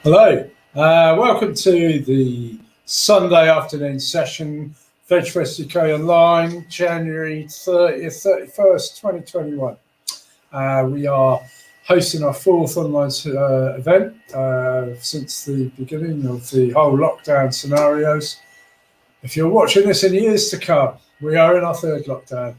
Hello, welcome to the Sunday afternoon session, Veg Fest UK Online, January 30th, 31st, 2021. We are hosting our fourth online event since the beginning of the whole lockdown scenarios. If you're watching this in years to come, we are in our third lockdown.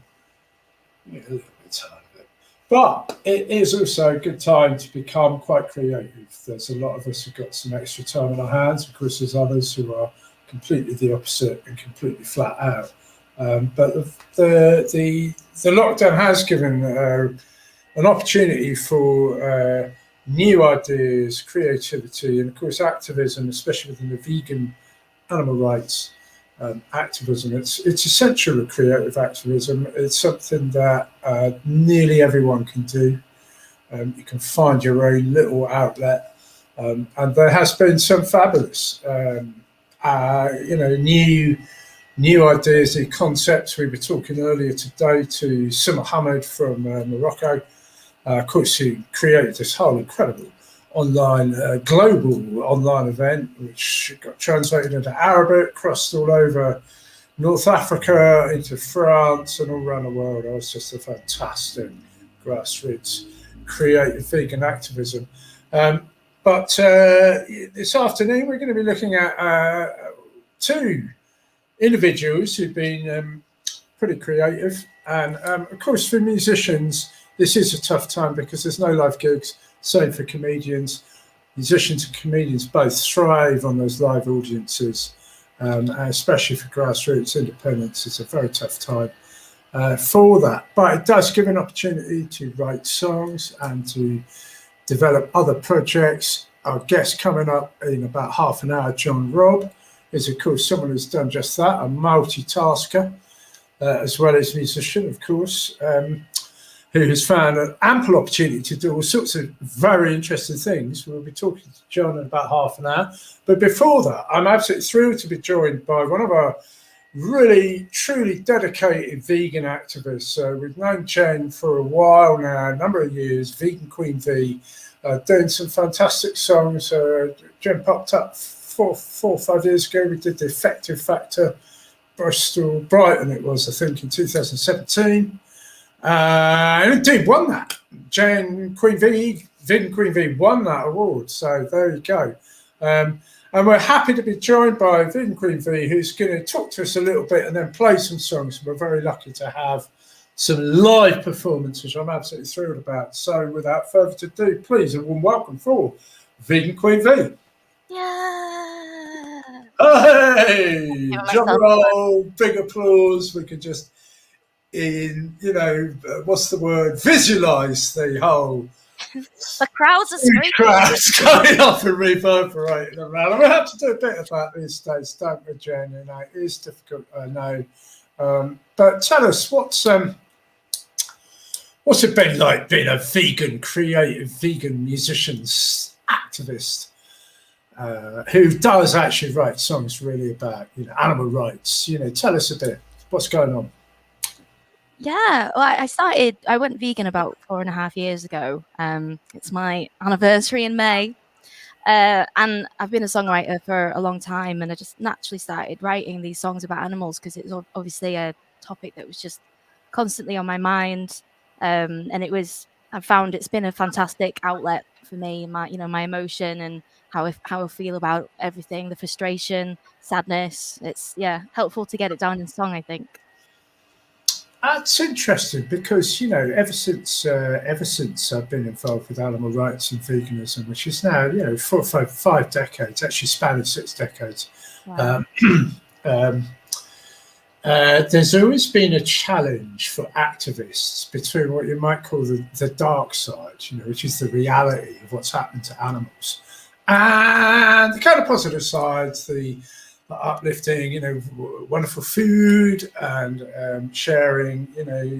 Yeah, a little bit tired of it. But it is also a good time to become quite creative. There's a lot of us who've got some extra time on our hands. Of course, there's others who are completely the opposite and completely flat out. But the lockdown has given an opportunity for new ideas, creativity, and of course activism, especially within the vegan animal rights activism. It's essential to creative activism. It's something that nearly everyone can do. You can find your own little outlet, and there has been some fabulous, new ideas, new concepts. We were talking earlier today to Sir Mohammed from Morocco, of course, who created this whole incredible online, global online event, which got translated into Arabic, crossed all over North Africa, into France, and all around the world. It was just a fantastic grassroots creative vegan activism. But this afternoon, we're going to be looking at two individuals who've been pretty creative. And of course, for musicians, this is a tough time because there's no live gigs. Same for comedians. Musicians and comedians both thrive on those live audiences, especially for grassroots independence. It's a very tough time for that. But it does give an opportunity to write songs and to develop other projects. Our guest coming up in about half an hour, John Robb, is of course someone who's done just that, a multitasker, as well as musician, of course. Who has found an ample opportunity to do all sorts of very interesting things. We'll be talking to John in about half an hour. But before that, I'm absolutely thrilled to be joined by one of our really, truly dedicated vegan activists. We've known Jen for a while now, a number of years, Vegan Queen V, doing some fantastic songs. Jen popped up four or 5 years ago. We did the Effective Factor, Brighton it was, I think, in 2017. And indeed won that. Vegan Queen V won that award. So there you go. And we're happy to be joined by Vegan Queen V, who's going to talk to us a little bit and then play some songs. We're very lucky to have some live performances, which I'm absolutely thrilled about. So without further ado, please, a warm welcome for Vegan Queen V. Yeah. Hey, John Robb, big applause. We could just what's the word? Visualize the whole. The crowds are screaming. Crowds going off and reverberating around. And we have to do a bit of that these days, don't we, Jen? You know, it is difficult, I know. But tell us, what's it been like being a vegan, creative vegan musicians activist who does actually write songs really about animal rights? Tell us a bit. What's going on? Yeah, well, I went vegan about 4.5 years ago. It's my anniversary in May. And I've been a songwriter for a long time, and I just naturally started writing these songs about animals because it's obviously a topic that was just constantly on my mind. And I found it's been a fantastic outlet for me, my emotion and how I feel about everything, the frustration, sadness. It's helpful to get it down in song, I think. That's interesting because ever since I've been involved with animal rights and veganism, which is now 4 or 5 decades, actually spanning 6 decades. Wow. There's always been a challenge for activists between what you might call the dark side, which is the reality of what's happening to animals, and the kind of positive sides, the uplifting, wonderful food and sharing,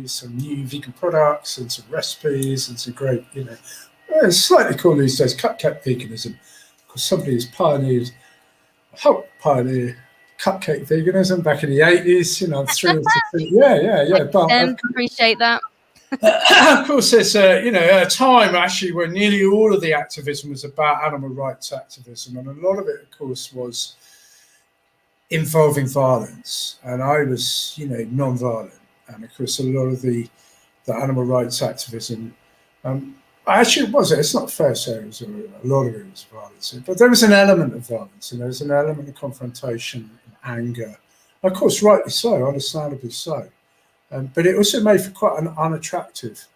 some new vegan products and some recipes and some great, it's slightly cool these days, cupcake veganism, because somebody has pioneered cupcake veganism back in the 80s. I'm thrilled to see. Yeah. But appreciate that. Of course, there's a time actually when nearly all of the activism was about animal rights activism, and a lot of it, of course, was involving violence. And I was, non-violent, and of course, a lot of the animal rights activism. Actually, it wasn't. It's not fair to say it was a lot of it was violence, but there was an element of violence, and there was an element of confrontation and anger. Of course, rightly so, understandably so. But it also made for quite an unattractive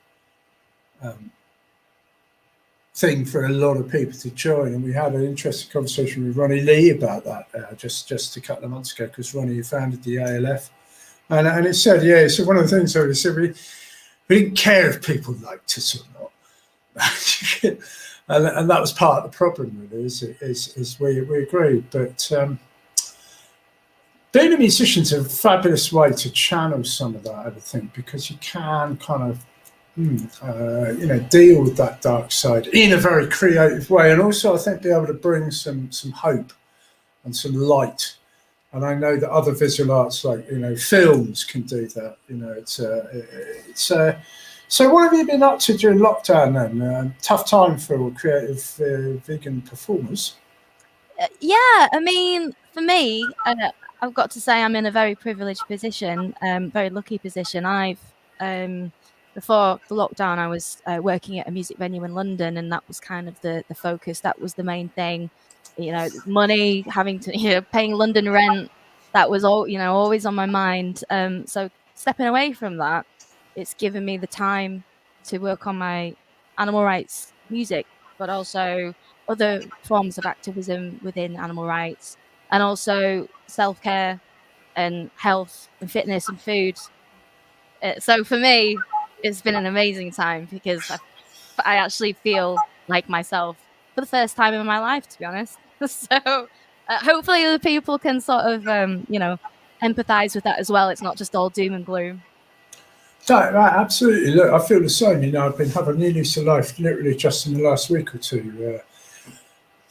thing for a lot of people to join. And we had an interesting conversation with Ronnie Lee about that just a couple of months ago, because Ronnie founded the ALF. And it said, so one of the things he said, we didn't care if people liked us or not. and that was part of the problem, really, is we agreed. But being a musician is a fabulous way to channel some of that, I would think, because you can kind of, deal with that dark side in a very creative way, and also I think be able to bring some hope and some light. And I know that other visual arts, like films, can do that. So what have you been up to during lockdown then? Tough time for creative vegan performers. Yeah, I mean, for me, I've got to say I'm in a very privileged position, very lucky position. I've before the lockdown, I was working at a music venue in London, and that was kind of the focus. That was the main thing. Money, having to paying London rent. That was all always on my mind. So stepping away from that, it's given me the time to work on my animal rights music, but also other forms of activism within animal rights, and also self-care and health and fitness and food. So for me, it's been an amazing time, because I actually feel like myself for the first time in my life, to be honest. So hopefully other people can sort of, empathize with that as well. It's not just all doom and gloom. Right, absolutely. Look, I feel the same. I've been having a new lease of life literally just in the last week or two.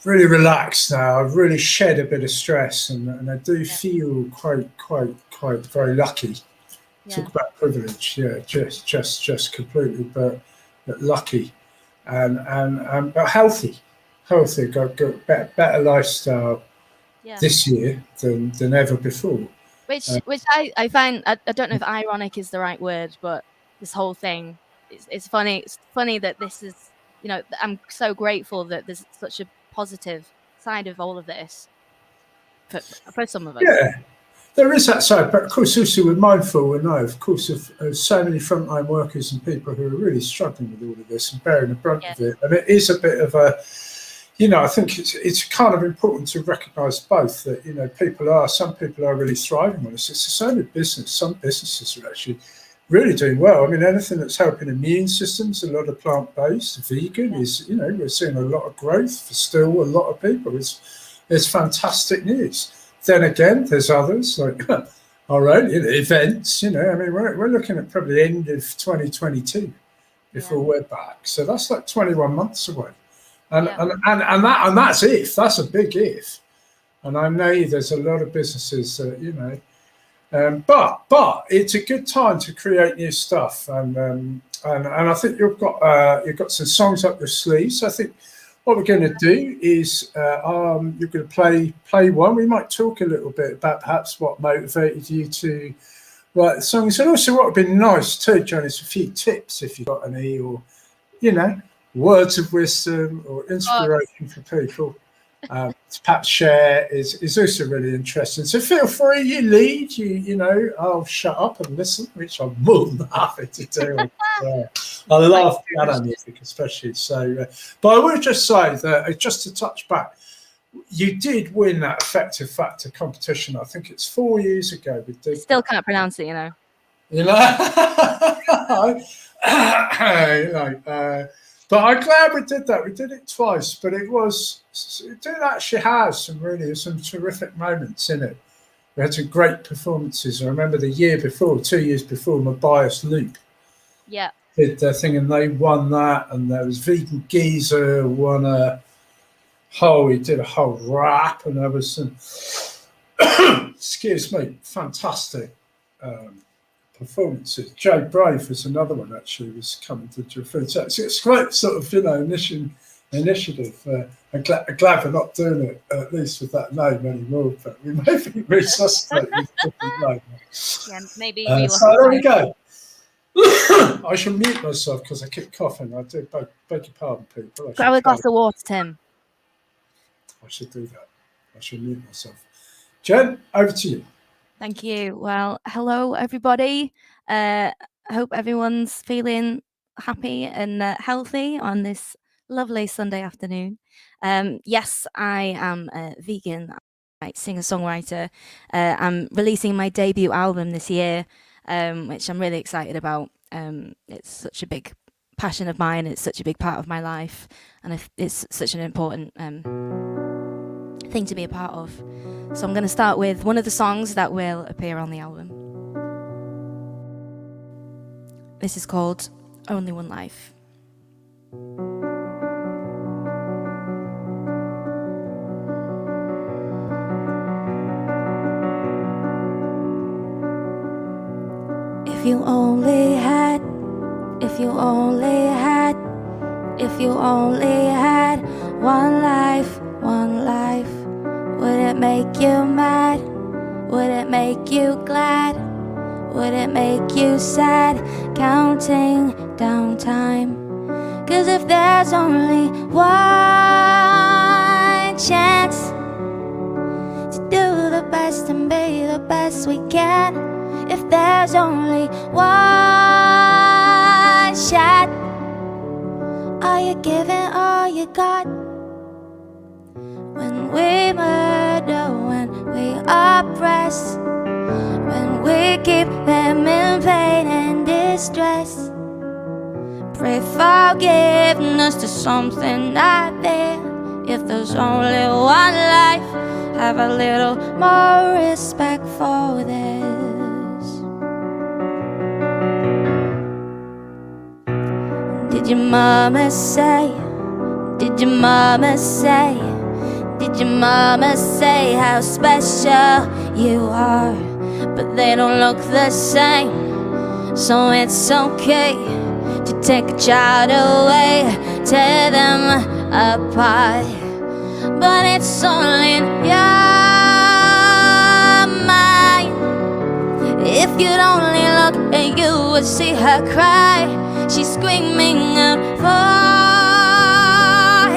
Really relaxed now. I've really shed a bit of stress, and I do feel quite very lucky. Talk about privilege, just completely, but lucky, and but healthy. Got better lifestyle this year than ever before. Which I find, I don't know if ironic is the right word, but this whole thing, it's funny. It's funny that this is, I'm so grateful that there's such a positive side of all of this for some of us. Yeah, there is that side, but of course also we're mindful, and of course of so many frontline workers and people who are really struggling with all of this and bearing the brunt of it. And it is a bit of a, I think it's kind of important to recognise both that, some people are really thriving on this. It's the same with business. Some businesses are actually really doing well. I mean, anything that's helping immune systems, a lot of plant-based, vegan is, we're seeing a lot of growth for still a lot of people. It's fantastic news. Then again, there's others like our own events. I mean, we're looking at probably the end of 2022 before we're back. So that's like 21 months away. And that's if. That's a big if. And I know there's a lot of businesses that, but it's a good time to create new stuff. And I think you've got some songs up your sleeves. I think what we're going to do is you're going to play one. We might talk a little bit about perhaps what motivated you to write the songs, and also what would be nice too, John, is a few tips if you've got any, or words of wisdom or inspiration for people to perhaps share is also really interesting. So feel free, you lead, I'll shut up and listen, which I'm more than happy to do. I love piano music especially. So, but I would just say that, just to touch back, you did win that Effective Factor competition. I think it's 4 years ago. Still can't pronounce it, But I'm glad we did that. We did it twice, but it did actually have some terrific moments in it. We had some great performances. I remember the year before, 2 years before, my bias Loop did their thing, and they won that. And there was Vegan Geezer won he did a whole rap, and there was some, excuse me, fantastic performances. Jay Brave was another one, actually, was coming to refer to. It's quite sort of, initiative. I'm glad we're not doing it, at least with that name anymore, but we maybe resuscitate with a different name. Yeah, maybe. So there we go. I shall mute myself because I keep coughing. I do beg your pardon, people. Grab a glass of water, Tim. I should do that. I shall mute myself. Jen, over to you. Thank you. Well, hello, everybody. I hope everyone's feeling happy and healthy on this lovely Sunday afternoon. Yes, I am a vegan singer-songwriter. I'm releasing my debut album this year, which I'm really excited about. It's such a big passion of mine. It's such a big part of my life, and it's such an important thing to be a part of. So I'm going to start with one of the songs that will appear on the album. This is called Only One Life. If you only had one life, would it make you mad? Would it make you glad? Would it make you sad? Counting down time. 'Cause if there's only one chance to do the best and be the best we can, if there's only one shot, are you giving all you got? When we murder, when we oppress, when we keep them in pain and distress, pray forgiveness to something not there. If there's only one life, have a little more respect for this. Did your mama say, did your mama say, did your mama say how special you are? But they don't look the same, so it's okay to take a child away, tear them apart. But it's only in your mind. If you'd only look and you would see her cry. She's screaming out for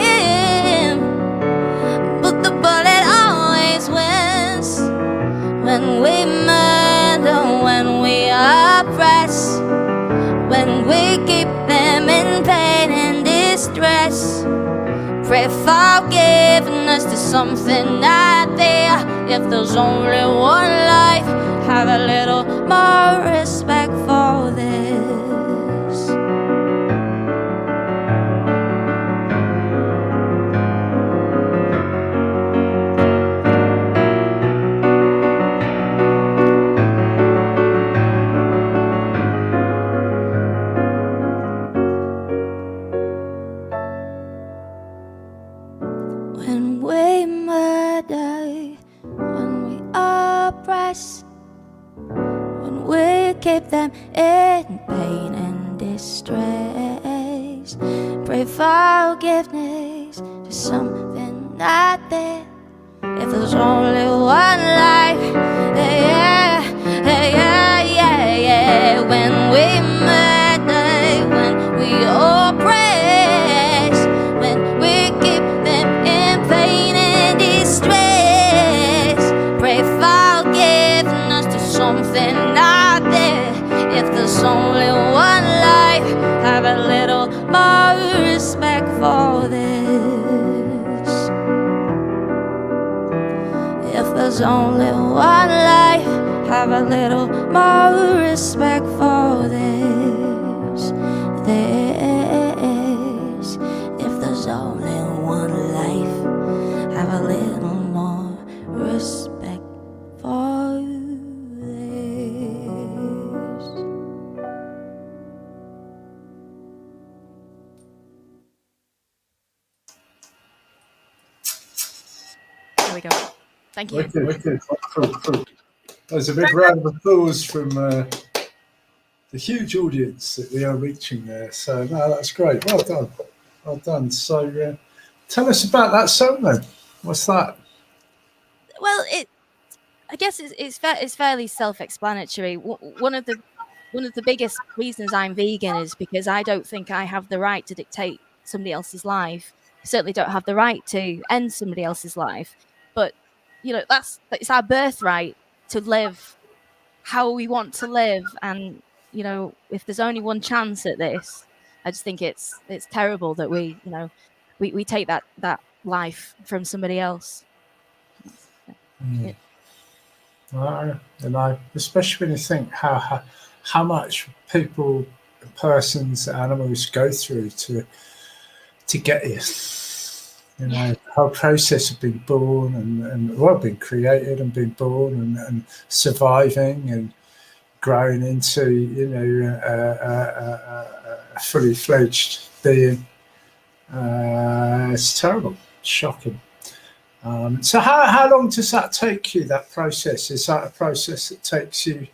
him, but the bullet always wins. When we murder, when we oppress, when we keep them in pain and distress, pray forgiveness to something not there. If there's only one life, have a little more respect for this. When we murder, when we oppress, when we keep them in pain and distress, pray forgiveness to something not there. If there's only one life, yeah, yeah, yeah, yeah, yeah. When we murder, when we oppress, when we keep them in pain and distress, pray forgiveness to something not there. If there's only one life, have a little more respect for this. If there's only one life, have a little more respect for this. If there's only one life, have a little more respect for this. There we go. Thank you. Okay. There's a big round of applause from huge audience that we are reaching there. So no, that's great. Well done, well done. So tell us about that song then. What's that? Well, I guess it's fairly self-explanatory. One of the biggest reasons I'm vegan is because I don't think I have the right to dictate somebody else's life. I certainly don't have the right to end somebody else's life. But it's our birthright to live how we want to live. And if there's only one chance at this, I just think it's terrible that we take that life from somebody else. Yeah. Especially when you think how much people, persons, animals go through to get here. The whole process of being born and being created and being born and surviving and growing into a fully fledged being. It's terrible, shocking. So how long does that take you, that process? Is that a process that takes you,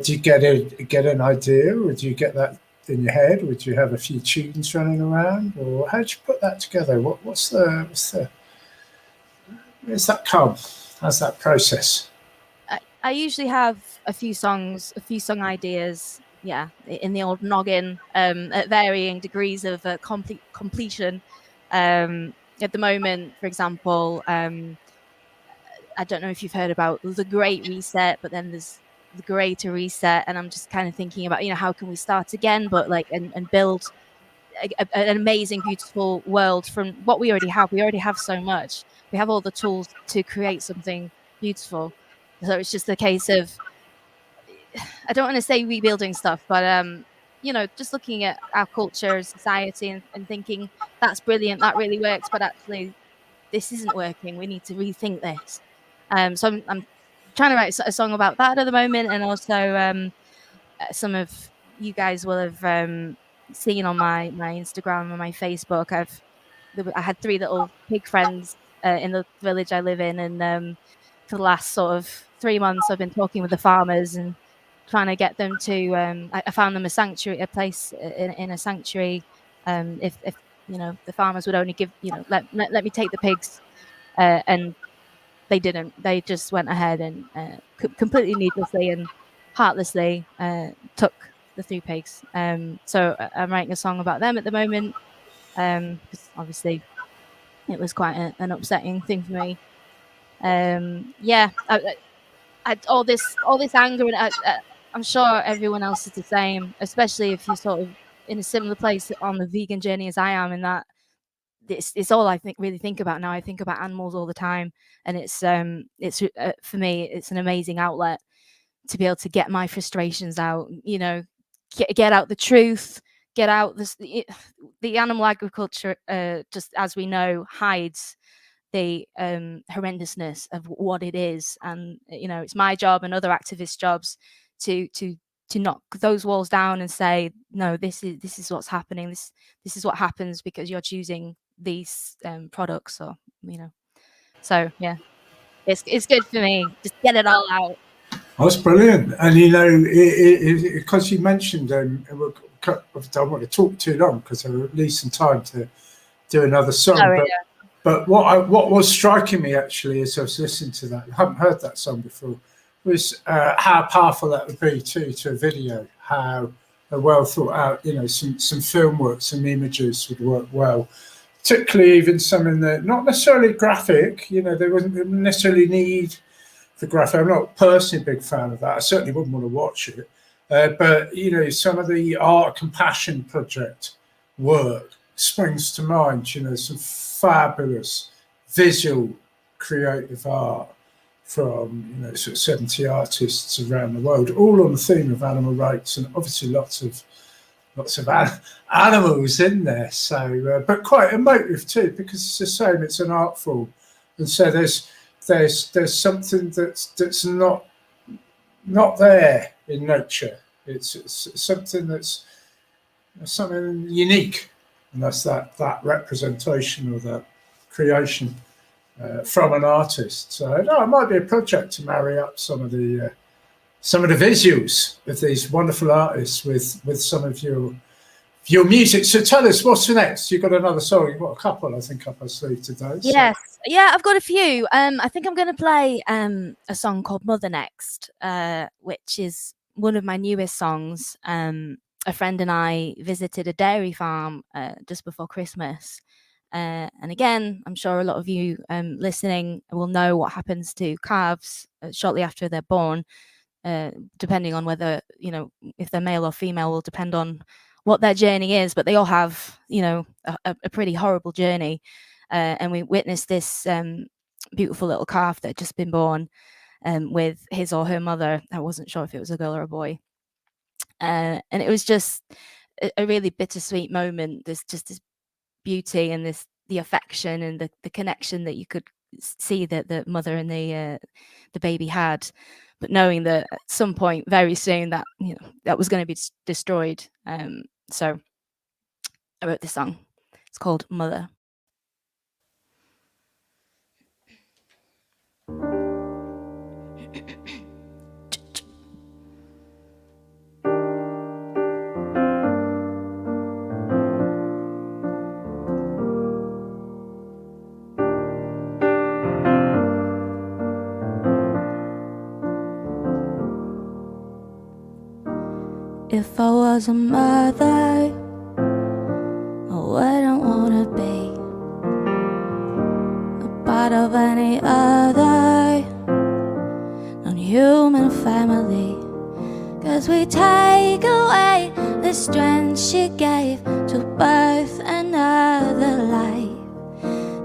do you get an idea, or do you get that in your head, or do you have a few tunes running around, or how do you put that together? Where's that come? How's that process? I usually have a few song ideas, in the old noggin, at varying degrees of completion. At the moment, for example, I don't know if you've heard about the Great Reset, but then there's the Greater Reset, and I'm just kind of thinking about, how can we start again, but and build an amazing, beautiful world from what we already have. We already have so much. We have all the tools to create something beautiful. So it's just a case of, I don't want to say rebuilding stuff, but just looking at our culture, society, and thinking that's brilliant, that really works, but actually this isn't working. We need to rethink this. So I'm trying to write a song about that at the moment, and also some of you guys will have seen on my Instagram and my Facebook. I had 3 little pig friends in the village I live in, and for the last sort of 3 months, I've been talking with the farmers and trying to get them to. I found them a place in a sanctuary. If the farmers would only give, let me take the pigs, and they didn't. They just went ahead and completely needlessly and heartlessly took the 3 pigs. So I'm writing a song about them at the moment, because obviously it was quite an upsetting thing for me. All this anger, and I'm sure everyone else is the same, especially if you're sort of in a similar place on the vegan journey as I am, in that it's all I really think about now. I think about animals all the time, and it's for me, it's an amazing outlet to be able to get my frustrations out, get out the truth, get out the animal agriculture, just as we know, hides the horrendousness of what it is. And it's my job and other activists' jobs to knock those walls down and say, no, this is what's happening. This is what happens because you're choosing these products, or so yeah, it's good for me, just get it all out. That's brilliant. And because you mentioned, I don't want to talk too long because I will leave some time to do another song. But what was striking me actually as I was listening to that, I haven't heard that song before, was how powerful that would be to a video. How well thought out, some film work, some images would work well. Particularly even some in the not necessarily graphic. There wasn't necessarily need for graphic. I'm not personally a big fan of that. I certainly wouldn't want to watch it. But some of the Art Compassion Project work springs to mind. Some fabulous visual creative art from sort of 70 artists around the world, all on the theme of animal rights, and obviously lots of animals in there. So, but quite emotive too, because it's the same. It's an art form, and so there's something that's not there in nature. It's something that's something unique, and that's that representation or that creation from an artist. So it might be a project to marry up some of the some of the visuals of these wonderful artists with some of your music. So tell us, what's next? You've got another song. You've got a couple, I think, up our sleeve today. So. Yes. Yeah, I've got a few. I think I'm going to play a song called Mother next, which is one of my newest songs. A friend and I visited a dairy farm just before Christmas. And again, I'm sure a lot of you listening will know what happens to calves shortly after they're born. Depending on whether, if they're male or female will depend on what their journey is, but they all have, a pretty horrible journey. And we witnessed this beautiful little calf that had just been born with his or her mother. I wasn't sure if it was a girl or a boy. And it was just a really bittersweet moment. There's just this beauty and the affection and the connection that you could see that the mother and the baby had. But knowing that at some point very soon that that was going to be destroyed. So I wrote this song. It's called Mother. If I was a mother, I wouldn't wanna be a part of any other non-human family. 'Cause we take away the strength she gave to birth another life.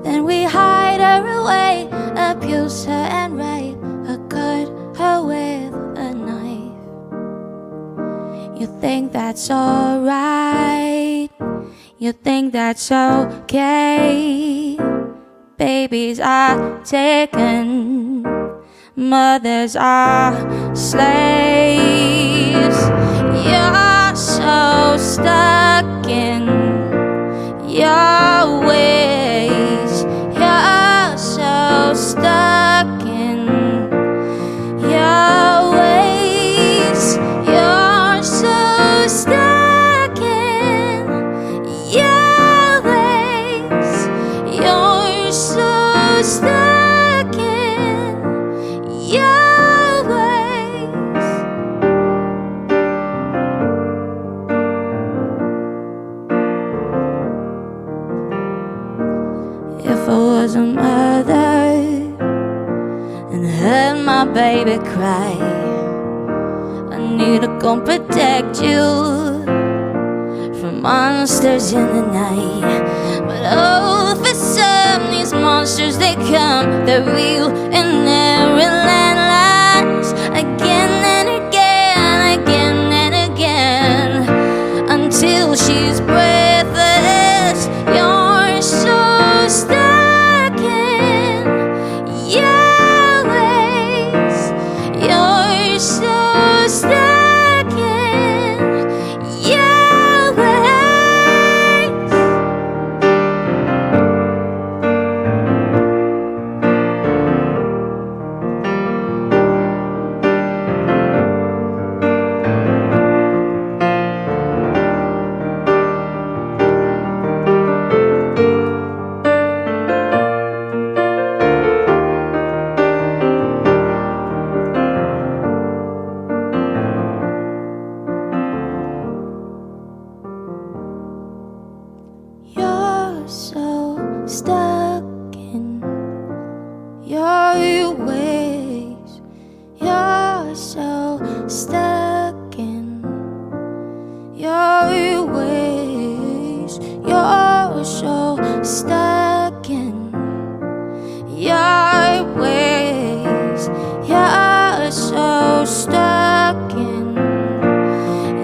Then we hide her away, abuse her and rape her, cut her with a knife. You think that's alright, you think that's okay. Babies are taken, mothers are slaves. You're so stuck in your ways. You're so stuck in your ways. You're so stuck in your ways. You're so stuck in your ways. If I was a mother and heard my baby cry, I need to go protect you from monsters in the night. But oh, for some, these monsters, they come, they're real and they're relentless. Again and again, again and again, until she's breathless. You're so stuck in your ways. You're so stuck in your ways. You're so stuck in your ways. You're so stuck in your ways. You're so stuck in your ways. You're so stuck in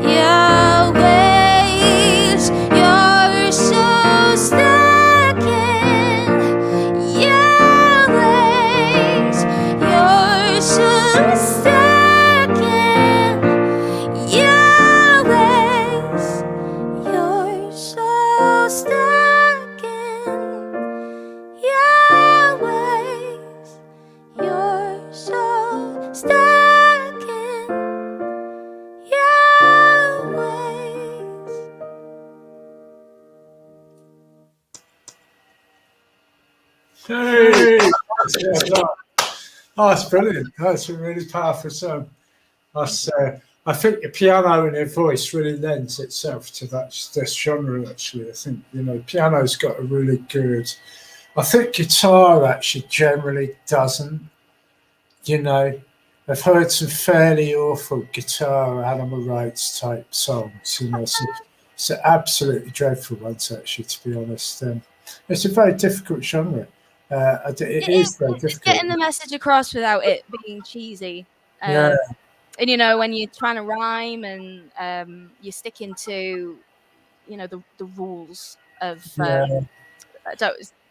your ways. You're so stuck in your ways. You're so stuck in Oh, it's brilliant. That's a really powerful song. I think the piano and her voice really lends itself to this genre. Actually, I think piano's got a really good. I think guitar actually generally doesn't. You know, I've heard some fairly awful guitar animal rights type songs. Some absolutely dreadful ones. Actually, to be honest, it's a very difficult genre. It It is. is very It's difficult. getting the message across without it being cheesy. Yeah, And when you're trying to rhyme and you're sticking to the rules of yeah.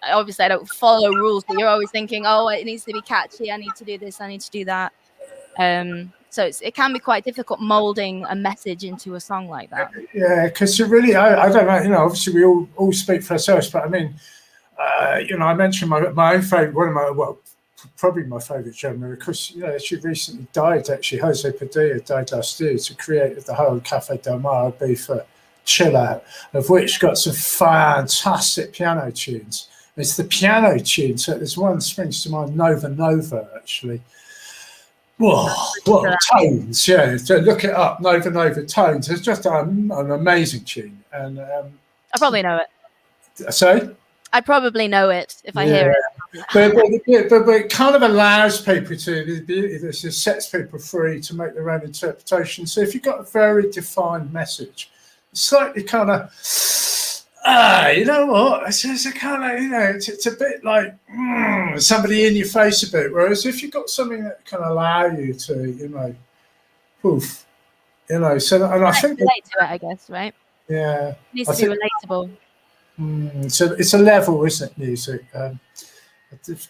obviously I don't follow rules, but you're always thinking, oh, it needs to be catchy, I need to do this, I need to do that. So it can be quite difficult molding a message into a song like that. Yeah, because you really, I don't know, obviously we all speak for ourselves, but I mean, I mentioned my own favourite, probably my favourite genre, because, she recently died, actually. Jose Padilla died last year, who created the whole Cafe Del Mar beef chill out, of which got some fantastic piano tunes. It's the piano tune, so there's one springs to mind, Nova Nova, actually. Whoa, what tones, yeah. So look it up, Nova Nova tones. It's just an amazing tune. And I probably know it. Sorry? I probably know it if I hear it. But it kind of allows people it sets people free to make their own interpretation. So if you've got a very defined message, it's slightly kind of, you know what? It's a kind of, it's a bit like somebody in your face a bit. Whereas if you've got something that can allow you to, poof, so, and I think relate to it, I guess, right? Yeah, it needs to be relatable. So it's a level, isn't it? Music, a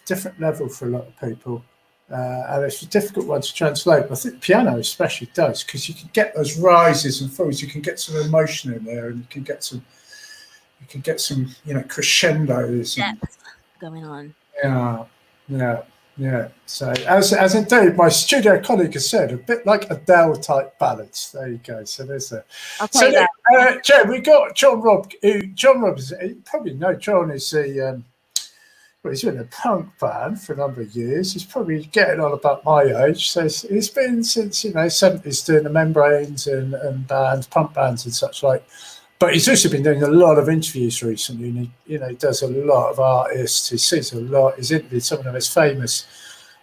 different level for a lot of people, and it's a difficult one to translate. I think piano especially does, because you can get those rises and falls. You can get some emotion in there, and you can get some crescendos. Depth going on. Yeah. So as indeed my studio colleague has said, a bit like Adele type ballads. There you go. So there's a. I'll tell you that. Joe, we got John Robb. John Robb is, you probably know John is he's been in a punk band for a number of years. He's probably getting on about my age. So he's been since 70s doing the Membranes and bands, punk bands and such like. But he's also been doing a lot of interviews recently, and he does a lot of artists. He sees a lot. He's interviewed some of the most famous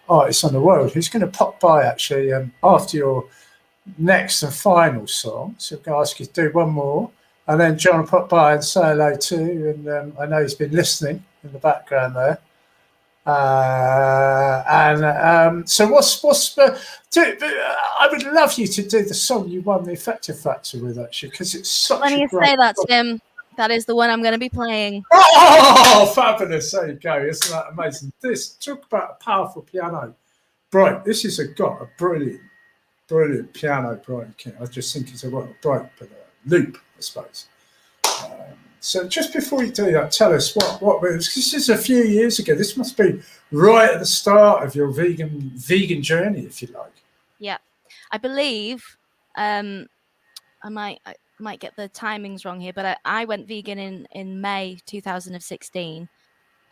artists on the world. He's going to pop by actually after your next and final song. So I'm going to ask you to do one more, and then John will pop by and say hello too. And I know he's been listening in the background there. So I would love you to do the song you won the Effective Factor with, actually, because it's such when you say that, Tim, that is the one I'm going to be playing. Oh, fabulous. There you go. Isn't that amazing? Talk about a powerful piano. Bright. This has got a brilliant piano, Bright. I just think it's a bright, but loop, I suppose. So just before you do that, tell us what this is a few years ago. This must be right at the start of your vegan journey, if you like. Yeah, I believe I might get the timings wrong here, but I went vegan in May 2016,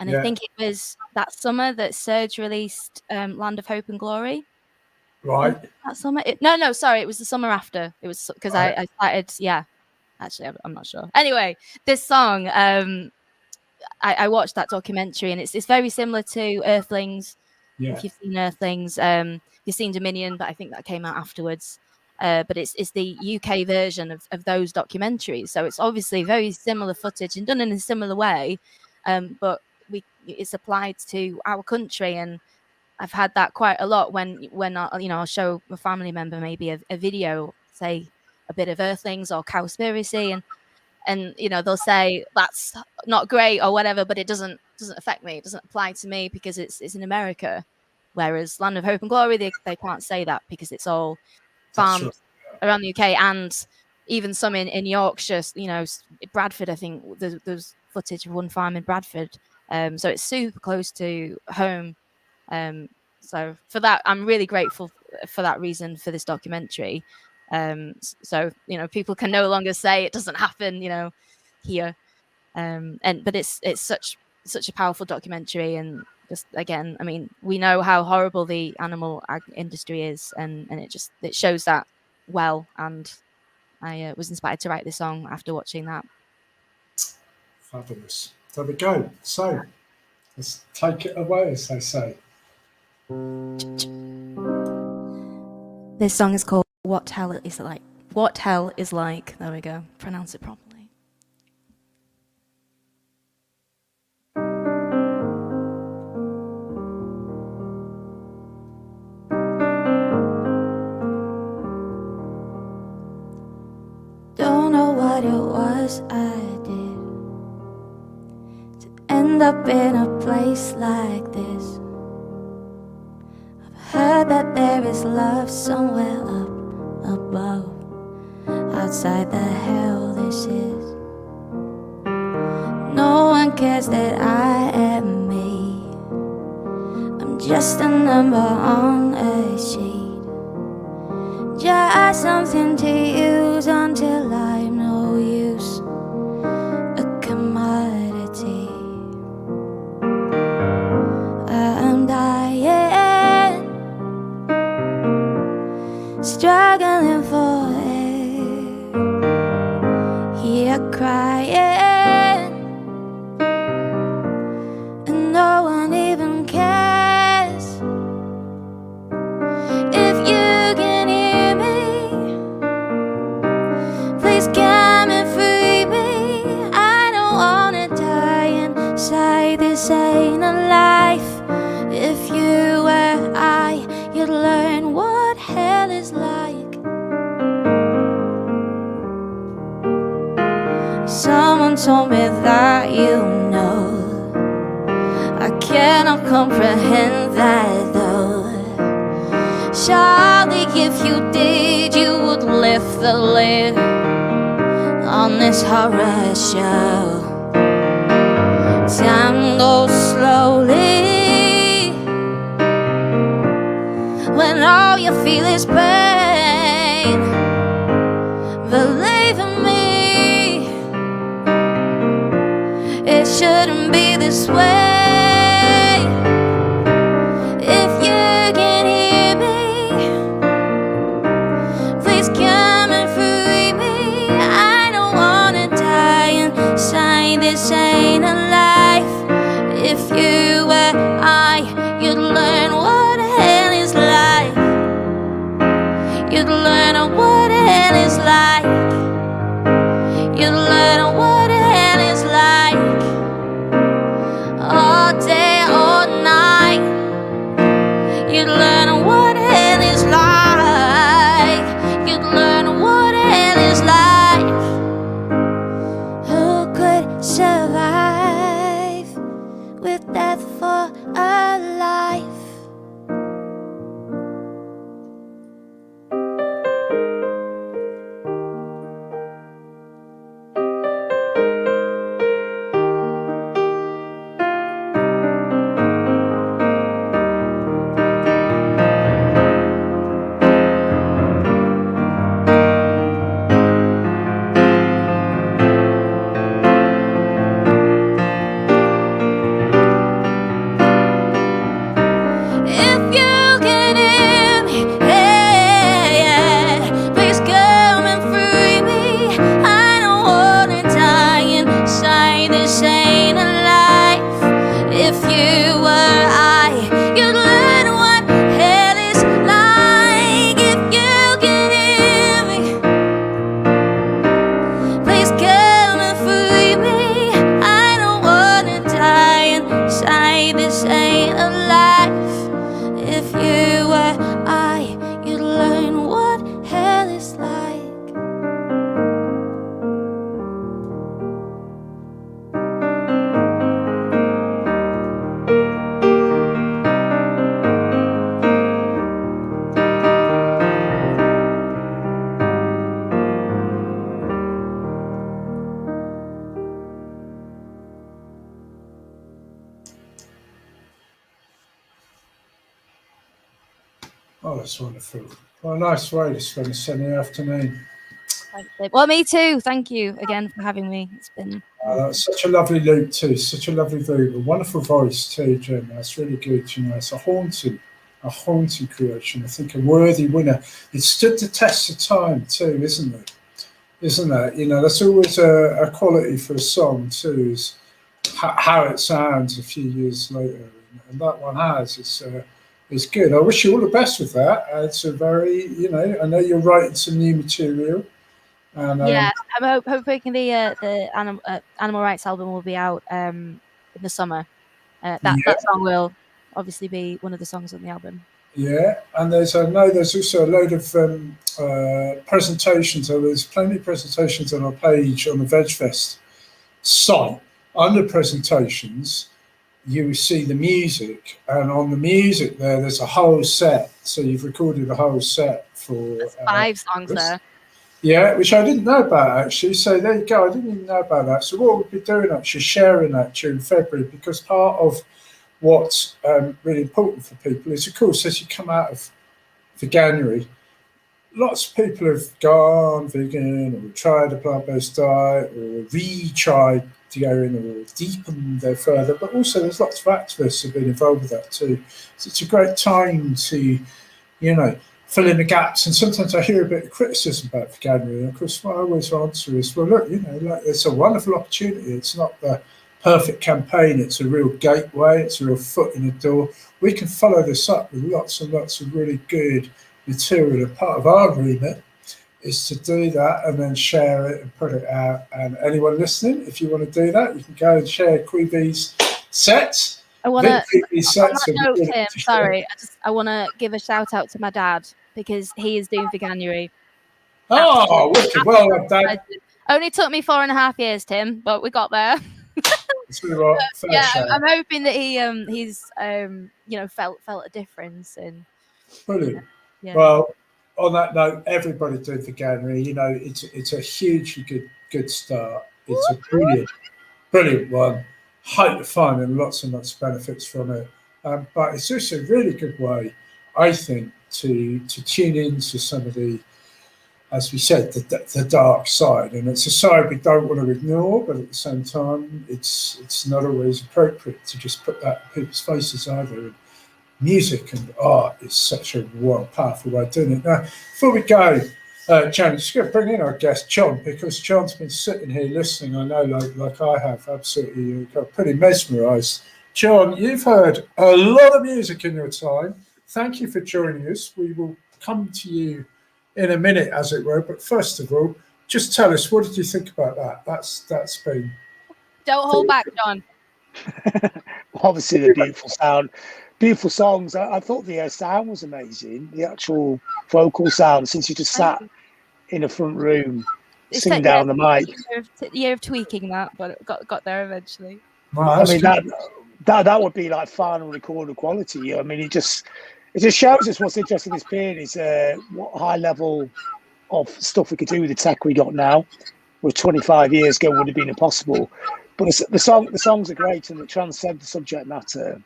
and I think it was that summer that Surge released Land of Hope and Glory. Right. That summer? No, sorry, it was the summer after. It was because I started. Yeah. Actually, I'm not sure. Anyway, this song, I watched that documentary, and it's very similar to Earthlings. Yeah. If you've seen Earthlings, you've seen Dominion, but I think that came out afterwards. But it's the UK version of those documentaries. So it's obviously very similar footage and done in a similar way, but it's applied to our country. And I've had that quite a lot when I'll show a family member maybe a video, say a bit of Earthlings or Cowspiracy, and they'll say that's not great or whatever, but it doesn't affect me, it doesn't apply to me because it's in America, whereas Land of Hope and Glory, they can't say that because it's all farmed around the UK, and even some in Yorkshire, Bradford. I think there's footage of one farm in Bradford, so it's super close to home. So for that, I'm really grateful for that reason for this documentary. So people can no longer say it doesn't happen here, but it's such a powerful documentary, and just again, I mean, we know how horrible the animal industry is, and it shows that well. And I was inspired to write this song after watching that. Fabulous. There we go. So let's take it away, as they say. This song is called What Hell Is Like. What Hell Is Like. There we go. Pronounce it properly. Don't know what it was I did to end up in a place like this. I've heard that there is love somewhere up above, outside the hell this is. No one cares that I am me. I'm just a number on a sheet, just something to use until I'm no use, a commodity. I'm dying, struggling for air, here crying, and no one even cares. If you can hear me, please come and free me. I don't wanna die inside. This ain't a life. If you were I, you'd learn what hell is like. Someone told me that you know. I cannot comprehend that though. Surely if you did, you would lift the lid on this horror show. Time goes slowly when all you feel is pain. Believe in me, it shouldn't be this way. If you can hear me, please come and free me. I don't wanna die inside. This ain't a life. If you were I, you'd learn what hell is like. You'd learn what hell is like. You'd learn what hell is like. All day, all night. You'd learn what hell is like. You'd learn what hell is like. Who could survive with death for a life? Oh, that's wonderful. What a nice way to spend a sunny afternoon. Well, me too. Thank you again for having me. It's been That's such a lovely loop too, such a lovely loop, a wonderful voice too, Jim. That's really good. You know, it's a haunting creation. I think a worthy winner. It stood the test of time too, isn't it? Isn't it? You know, that's always a quality for a song too, is how it sounds a few years later, and that one has. It's good. I wish you all the best with that. It's a very, you know, I know you're writing some new material. And, I'm hoping the animal rights album will be out in the summer. That song will obviously be one of the songs on the album. Yeah, and there's also a load of presentations. So there's plenty of presentations on our page on the VegFest site. Under presentations, you will see the music, and on the music there's a whole set. So you've recorded a whole set for 5 songs there. Yeah, which I didn't know about actually. So there you go. I didn't even know about that. So what we'll be doing actually, sharing that during February, because part of what's really important for people is, of course, as you come out of Veganuary, lots of people have gone vegan or tried a plant-based diet or re-tried to go in or deepen there further. But also there's lots of activists who've been involved with that too. So it's a great time to, you know, fill in the gaps. And sometimes I hear a bit of criticism about Veganuary. And of course, my always answer is, well, look, you know, like, it's a wonderful opportunity. It's not the perfect campaign. It's a real gateway. It's a real foot in the door. We can follow this up with lots and lots of really good material. And part of our remit is to do that and then share it and put it out. And anyone listening, if you want to do that, you can go and share Quibi's sets. I want to. Tim, sorry, I want to give a shout out to my dad, because he is doing Veganuary. Oh, wicked. Well, Dad. Only took me 4.5 years, Tim, but we got there. I'm hoping that he's you know, felt a difference. And brilliant. Yeah. Well, on that note, everybody do Veganuary. You know, it's a hugely good start. It's a brilliant one. Hope to find and lots of benefits from it. But it's also a really good way, I think, to tune into some of the, as we said, the dark side. And it's a side we don't want to ignore, but at the same time, it's not always appropriate to just put that in people's faces either. And music and art is such a powerful way of doing it. Now, before we go, Jan, just going to bring in our guest, John, because John's been sitting here listening, I know, like I have, absolutely pretty mesmerised. John, you've heard a lot of music in your time. Thank you for joining us. We will come to you in a minute, as it were. But first of all, just tell us, what did you think about that? That's been... Don't hold back, John. Obviously, the beautiful sound. Beautiful songs. I thought the sound was amazing. The actual vocal sound, since you just sat in a front room singing down the mic. Year of tweaking that, but it got there eventually. Well, I mean, that would be like final recorded quality. I mean, it just shows us what's interesting in this period is what high level of stuff we could do with the tech we got now, which 25 years ago would have been impossible. But the songs are great, and they transcend the subject matter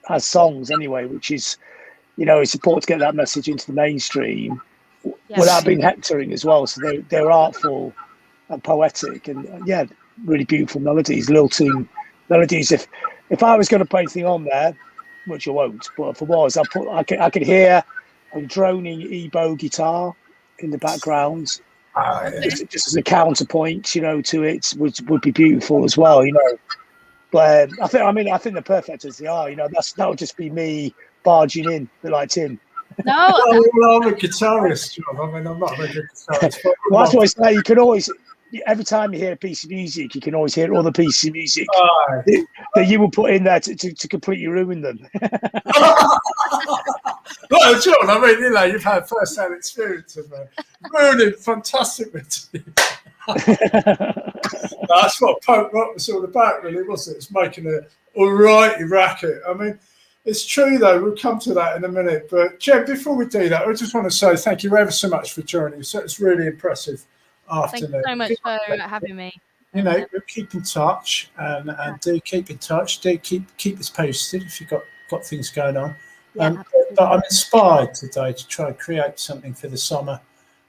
as songs anyway, which is, you know, it's important to get that message into the mainstream without being hectoring as well. So they're artful and poetic, and really beautiful melodies, lilting melodies. If I was going to put anything on there, which I won't, but if I was, I could hear a droning Ebo guitar in the background, just as a counterpoint, you know, to it, which would be beautiful as well, you know. But I think they're perfect as they are. You know, that would just be me barging in, a bit like Tim. No, I'm a guitarist, John. I mean, I'm not a very good guitarist. Well, that's what I say. You can always, every time you hear a piece of music, you can always hear other pieces of music that you will put in there to completely ruin them. Well, John, I mean, you know, you've had first-hand experience of ruining fantastic material. That's what punk rock was all about, really, wasn't it? It's making a alrighty racket. I mean, it's true, though. We'll come to that in a minute. But, Jen, before we do that, I just want to say thank you ever so much for joining us. It's really impressive afternoon. Thank you so much for having me. You know, we'll keep in touch and do keep in touch. Do keep us posted if you've got things going on. But I'm inspired today to try and create something for the summer,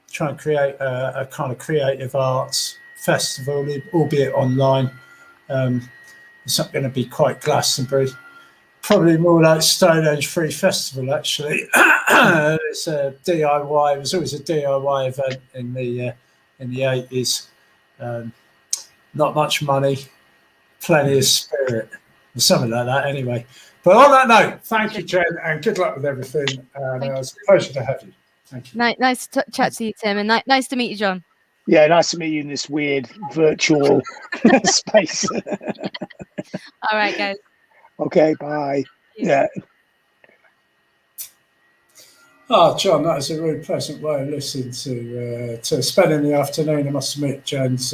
try and create a kind of creative arts festival, albeit online. It's not going to be quite Glastonbury. Probably more like Stonehenge Free Festival, actually. It's a DIY. It was always a DIY event in the 80s. Not much money, plenty of spirit, or something like that. Anyway, but on that note, thank you, Jen, and good luck with everything. And it was a pleasure to have you. Thank you. Nice to chat to you, Tim, and nice to meet you, John. Yeah, nice to meet you in this weird virtual space. All right, guys. Okay, bye. Yeah. Oh, John, that was a really pleasant way of listening to spending the afternoon. I must admit, Jen's.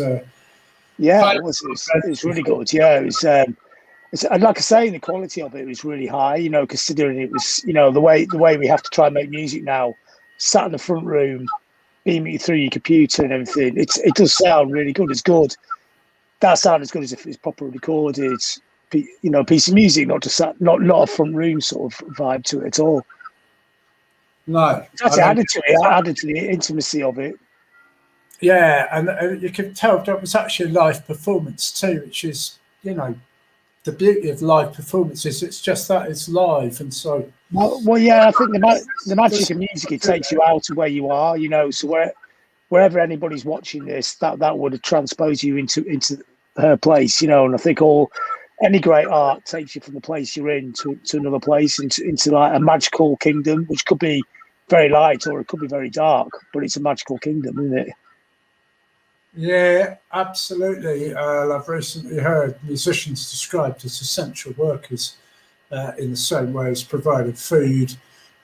Yeah, it was really good. Yeah, it was. And like I say, the quality of it was really high. You know, considering it was, you know, the way we have to try and make music now, sat in the front room, beaming it through your computer and everything. It does sound really good. It's good. That sound as good as if it's properly recorded. You know, piece of music, not just not a front room sort of vibe to it at all. No, it's added to it. Added to the intimacy of it. Yeah, and you can tell that was actually a live performance too, which is, you know, the beauty of live performances. It's just that it's live, and so. Well, yeah, I think the magic of music, it takes you out to where you are, you know. So wherever anybody's watching this, that would transpose you into her place, you know. And I think any great art takes you from the place you're in to another place, into like a magical kingdom, which could be very light or it could be very dark, but it's a magical kingdom, isn't it? Yeah, absolutely. I've recently heard musicians described as essential workers in the same way as providing food,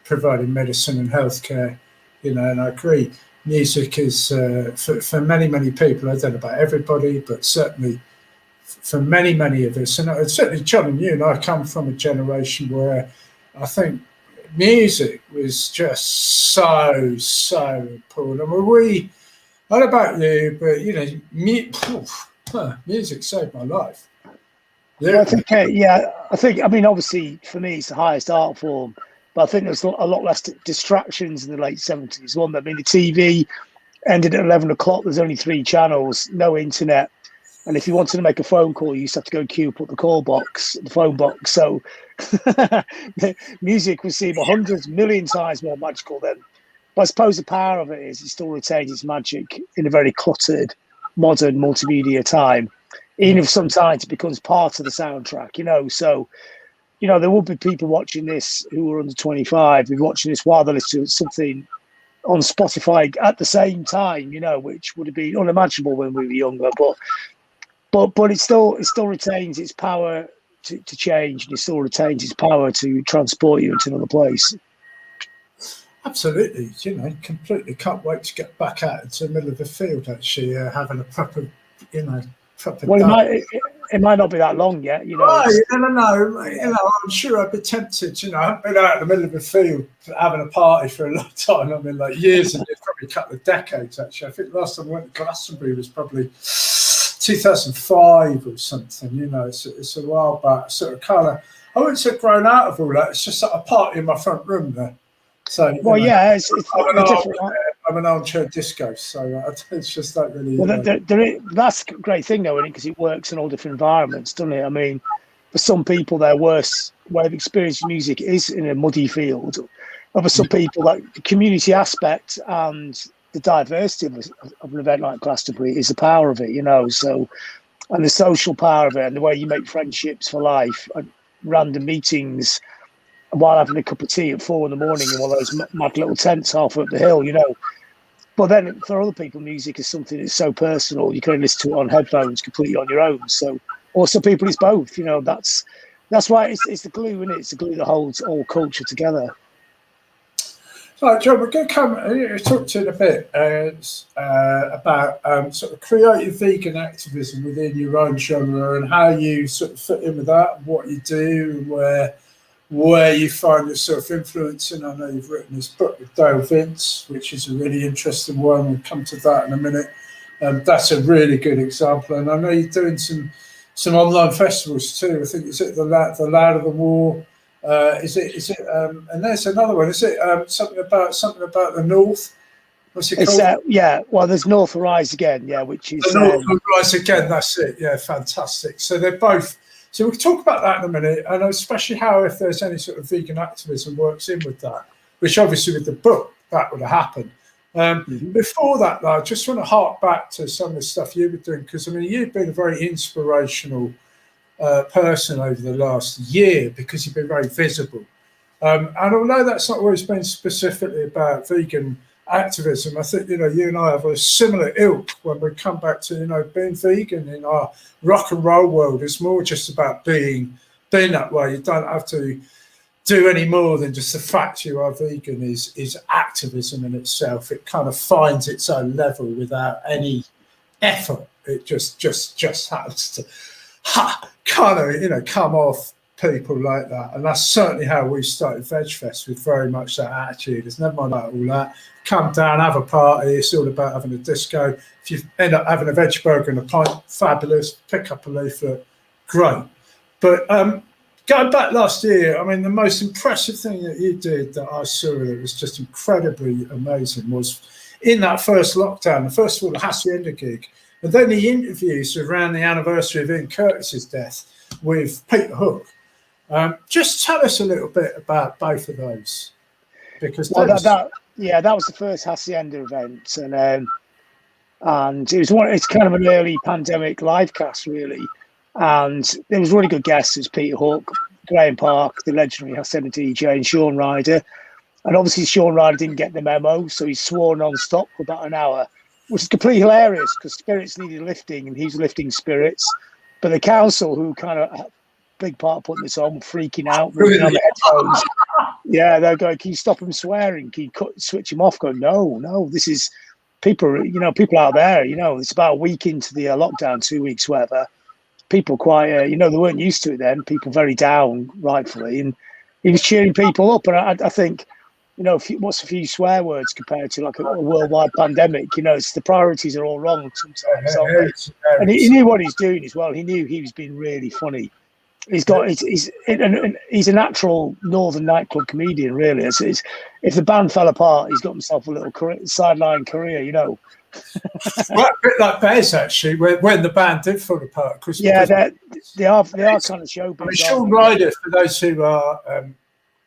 providing medicine and healthcare, you know, and I agree. Music is, for many, many people, I don't know about everybody, but certainly for many, many of us, and certainly John and you and I come from a generation where I think music was just so important. I mean, I don't know about you, but, you know, music saved my life. Well, I think, I mean, obviously for me, it's the highest art form, but I think there's a lot less distractions in the late 70s. I mean, the TV ended at 11 o'clock. There's only 3 channels, no internet. And if you wanted to make a phone call, you used to have to go and queue up at the phone box. So music was seen 100 million times more magical then. But I suppose the power of it is it still retains its magic in a very cluttered, modern multimedia time. Even if sometimes it becomes part of the soundtrack, you know. So, you know, there will be people watching this who are under 25, who are watching this while they're listening to something on Spotify at the same time, you know, which would have been unimaginable when we were younger. But it still retains its power to change, and it still retains its power to transport you into another place. Absolutely, you know, completely can't wait to get back out into the middle of the field, actually, having a proper, you know, proper. Well, it might not be that long yet, you know. Oh, you never know. You know, I'm sure I'd be tempted. You know, I haven't been out in the middle of the field having a party for a long time. I mean, like years and years, probably a couple of decades, actually. I think the last time I went to Glastonbury was probably 2005 or something. You know, it's a while back. Sort of kind of, I wouldn't say grown out of all that. It's just like a party in my front room there. So, well, know, yeah, it's I'm an armchair disco, so it's just like really. Well, that's a great thing, though, because it works in all different environments, doesn't it? I mean, for some people, their worst way of experiencing music is in a muddy field. And for some people, like the community aspect and the diversity of an event like Glastonbury is the power of it, you know. So, and the social power of it, and the way you make friendships for life, and random meetings while having a cup of tea at 4 a.m. in one of those mad little tents half up the hill, you know. But then for other people, music is something that's so personal. You can listen to it on headphones completely on your own. So, or some people, it's both. You know, that's why it's the glue, isn't it? It's the glue that holds all culture together. So, John, we're going to come talk to you in a bit about sort of creative vegan activism within your own genre and how you sort of fit in with that, and what you do, and where you find yourself influencing. I know you've written this book with Dale Vince, which is a really interesting one. We'll come to that in a minute. That's a really good example. And I know you're doing some online festivals too. I think, is it the Louder the War? Is it? And there's another one. Is it something about the North? What's it It's, called? well, there's North Rise Again, which is... The North Rise Again, that's it. Yeah, fantastic. So they're both... So we can talk about that in a minute, and especially how if there's any sort of vegan activism works in with that, which obviously with the book, that would have happened. Before that, though, I just want to hark back to some of the stuff you were doing, because, I mean, you've been a very inspirational person over the last year because you've been very visible. And although that's not always been specifically about vegan activism, I think, you and I have a similar ilk when we come back to, being vegan in our rock and roll world. It's more just about being that way. You don't have to do any more than just the fact you are vegan is activism in itself. It kind of finds its own level without any effort. It just has to kind of, come off people like that. And that's certainly how we started VegFest, with very much that attitude. It's never mind about all that. Come down, have a party. It's all about having a disco. If you end up having a veg burger and a pint, fabulous. Pick up a leaflet, great. But going back last year, I mean, the most impressive thing that you did that I saw that was just incredibly amazing was in that first lockdown, first of all, the Hacienda gig, and then the interviews around the anniversary of Ian Curtis's death with Peter Hook. Just tell us a little bit about both of those, because that was the first Hacienda event, and it was it's kind of an early pandemic live cast, really, and there was really good guests. It was Peter Hook, Graham Park, the legendary Hacienda DJ, and Sean Ryder. And obviously Sean Ryder didn't get the memo, so he swore non-stop for about an hour, which is completely hilarious because spirits needed lifting and he's lifting spirits. But the council, who kind of big part of putting this on, freaking out, moving on the headphones. Yeah, they're going, can you stop him swearing? Can you switch him off? Going, no, this is people, people out there, it's about a week into the lockdown, 2 weeks, whatever. People quite, they weren't used to it then. People very down, rightfully. And he was cheering people up. And I think, what's a few swear words compared to like a worldwide pandemic? It's the priorities are all wrong sometimes. And he knew what he's doing as well. He knew he was being really funny. He's a natural northern nightclub comedian, really. If the band fell apart, he's got himself a little sideline career, Well, a bit like Bez, actually, when the band did fall apart. They are kind of showbiz. I mean, Sean Ryder, for those who are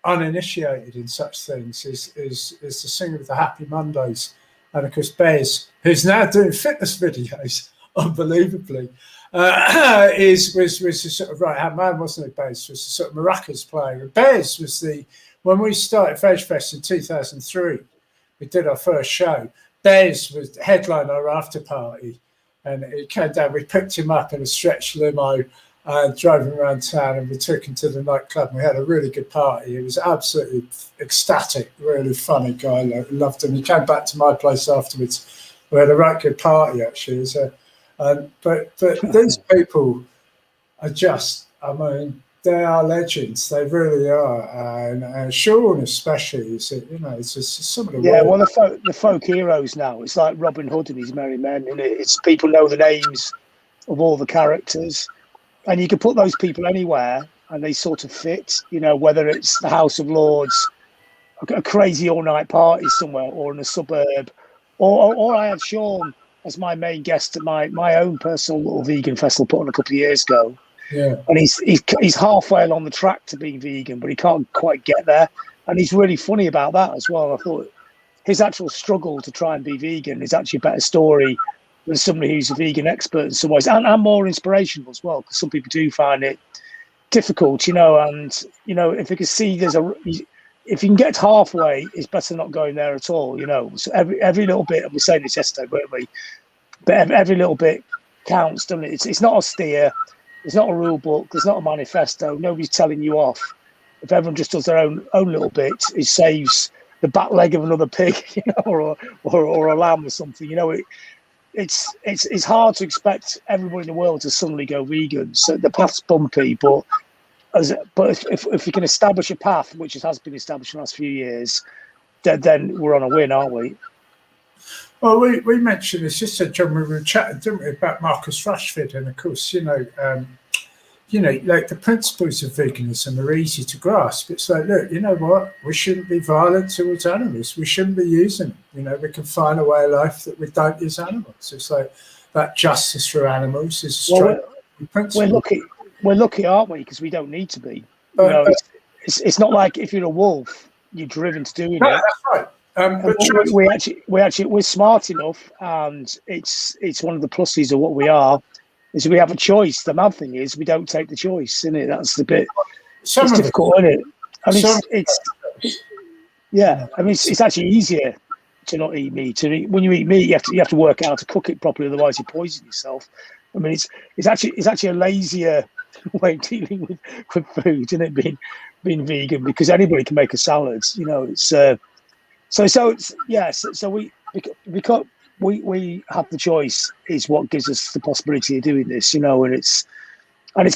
uninitiated in such things, is the singer of the Happy Mondays, and of course Bez, who's now doing fitness videos, unbelievably. Was the sort of right hand man, wasn't it? Bez was the sort of maracas player. And Bez was when we started VegFest in 2003, we did our first show. Bez was the headliner our after party, and it came down. We picked him up in a stretch limo and drove him around town, and we took him to the nightclub. And we had a really good party. He was absolutely ecstatic, really funny guy. Loved him. He came back to my place afterwards. We had a right good party, actually. But these people are just, I mean, they are legends. They really are. And Sean especially, it's just some of the well, the folk heroes now. It's like Robin Hood and his merry men. And it's people know the names of all the characters. And you can put those people anywhere and they sort of fit, whether it's the House of Lords, a crazy all-night party somewhere, or in a suburb. Or I had Sean as my main guest at my own personal little vegan festival put on a couple of years ago. Yeah. And he's halfway along the track to being vegan, but he can't quite get there. And he's really funny about that as well. I thought his actual struggle to try and be vegan is actually a better story than somebody who's a vegan expert in some ways, and more inspirational as well, because some people do find it difficult, and if you can see if you can get halfway, it's better not going there at all, So every little bit, and we were saying this yesterday, weren't we? But every little bit counts, doesn't it? It's not austere, it's not a rule book, there's not a manifesto, nobody's telling you off. If everyone just does their own little bit, it saves the back leg of another pig, or a lamb or something. It's hard to expect everybody in the world to suddenly go vegan. So the path's bumpy, but if we can establish a path, which has been established in the last few years, then we're on a win, aren't we? Well, we mentioned this, just John, we were chatting, didn't we, about Marcus Rashford, and of course, you know, like the principles of veganism are easy to grasp. It's like, look, you know what? We shouldn't be violent towards animals. We shouldn't be using them. You know, we can find a way of life that we don't use animals. It's like that justice for animals is a straight principle. We're lucky, aren't we? Because we don't need to be. It's not like if you're a wolf, you're driven to doing it. That's right. We're smart enough, and it's one of the pluses of what we are. Is we have a choice. The mad thing is we don't take the choice, isn't it? That's the bit. It's difficult, isn't it? I mean, it's actually easier to not eat meat. When you eat meat, you have to work out how to cook it properly, otherwise you poison yourself. I mean, it's actually a lazier way of dealing with food, isn't it? Being vegan, because anybody can make a salad. You know, it's so because we have the choice is what gives us the possibility of doing this, you know, and it's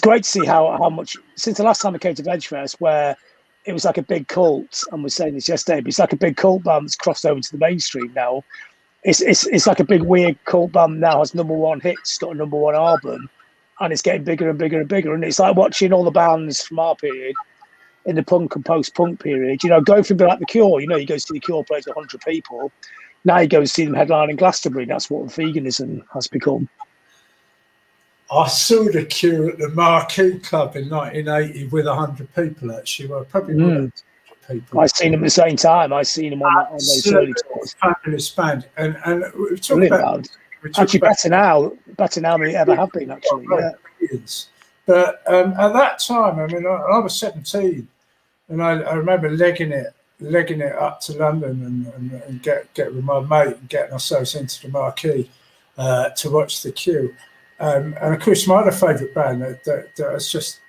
great to see how much since the last time I came to Vegfest, where it was like a big cult, and we're saying this yesterday, but it's like a big cult band that's crossed over to the mainstream now. It's like a big weird cult band now, has #1 hits, got a #1 album, and it's getting bigger and bigger and bigger. And it's like watching all the bands from our period in the punk and post-punk period, you know, go from a bit like The Cure, you know, you go see The Cure play to 100 people. Now you go and see them headline in Glastonbury. That's what veganism has become. I saw The Cure at the Marquee Club in 1980 with 100 people, actually. Well, probably more than 100 people. I've seen them at the same time. I've seen them on those early tours. Fabulous band. And we talk about... Actually, better now than it ever have been, actually. Yeah. But at that time, I mean, I was 17, and I remember legging it up to London and get with my mate and getting ourselves into the Marquee to watch The Cure. And of course, my other favourite band that was just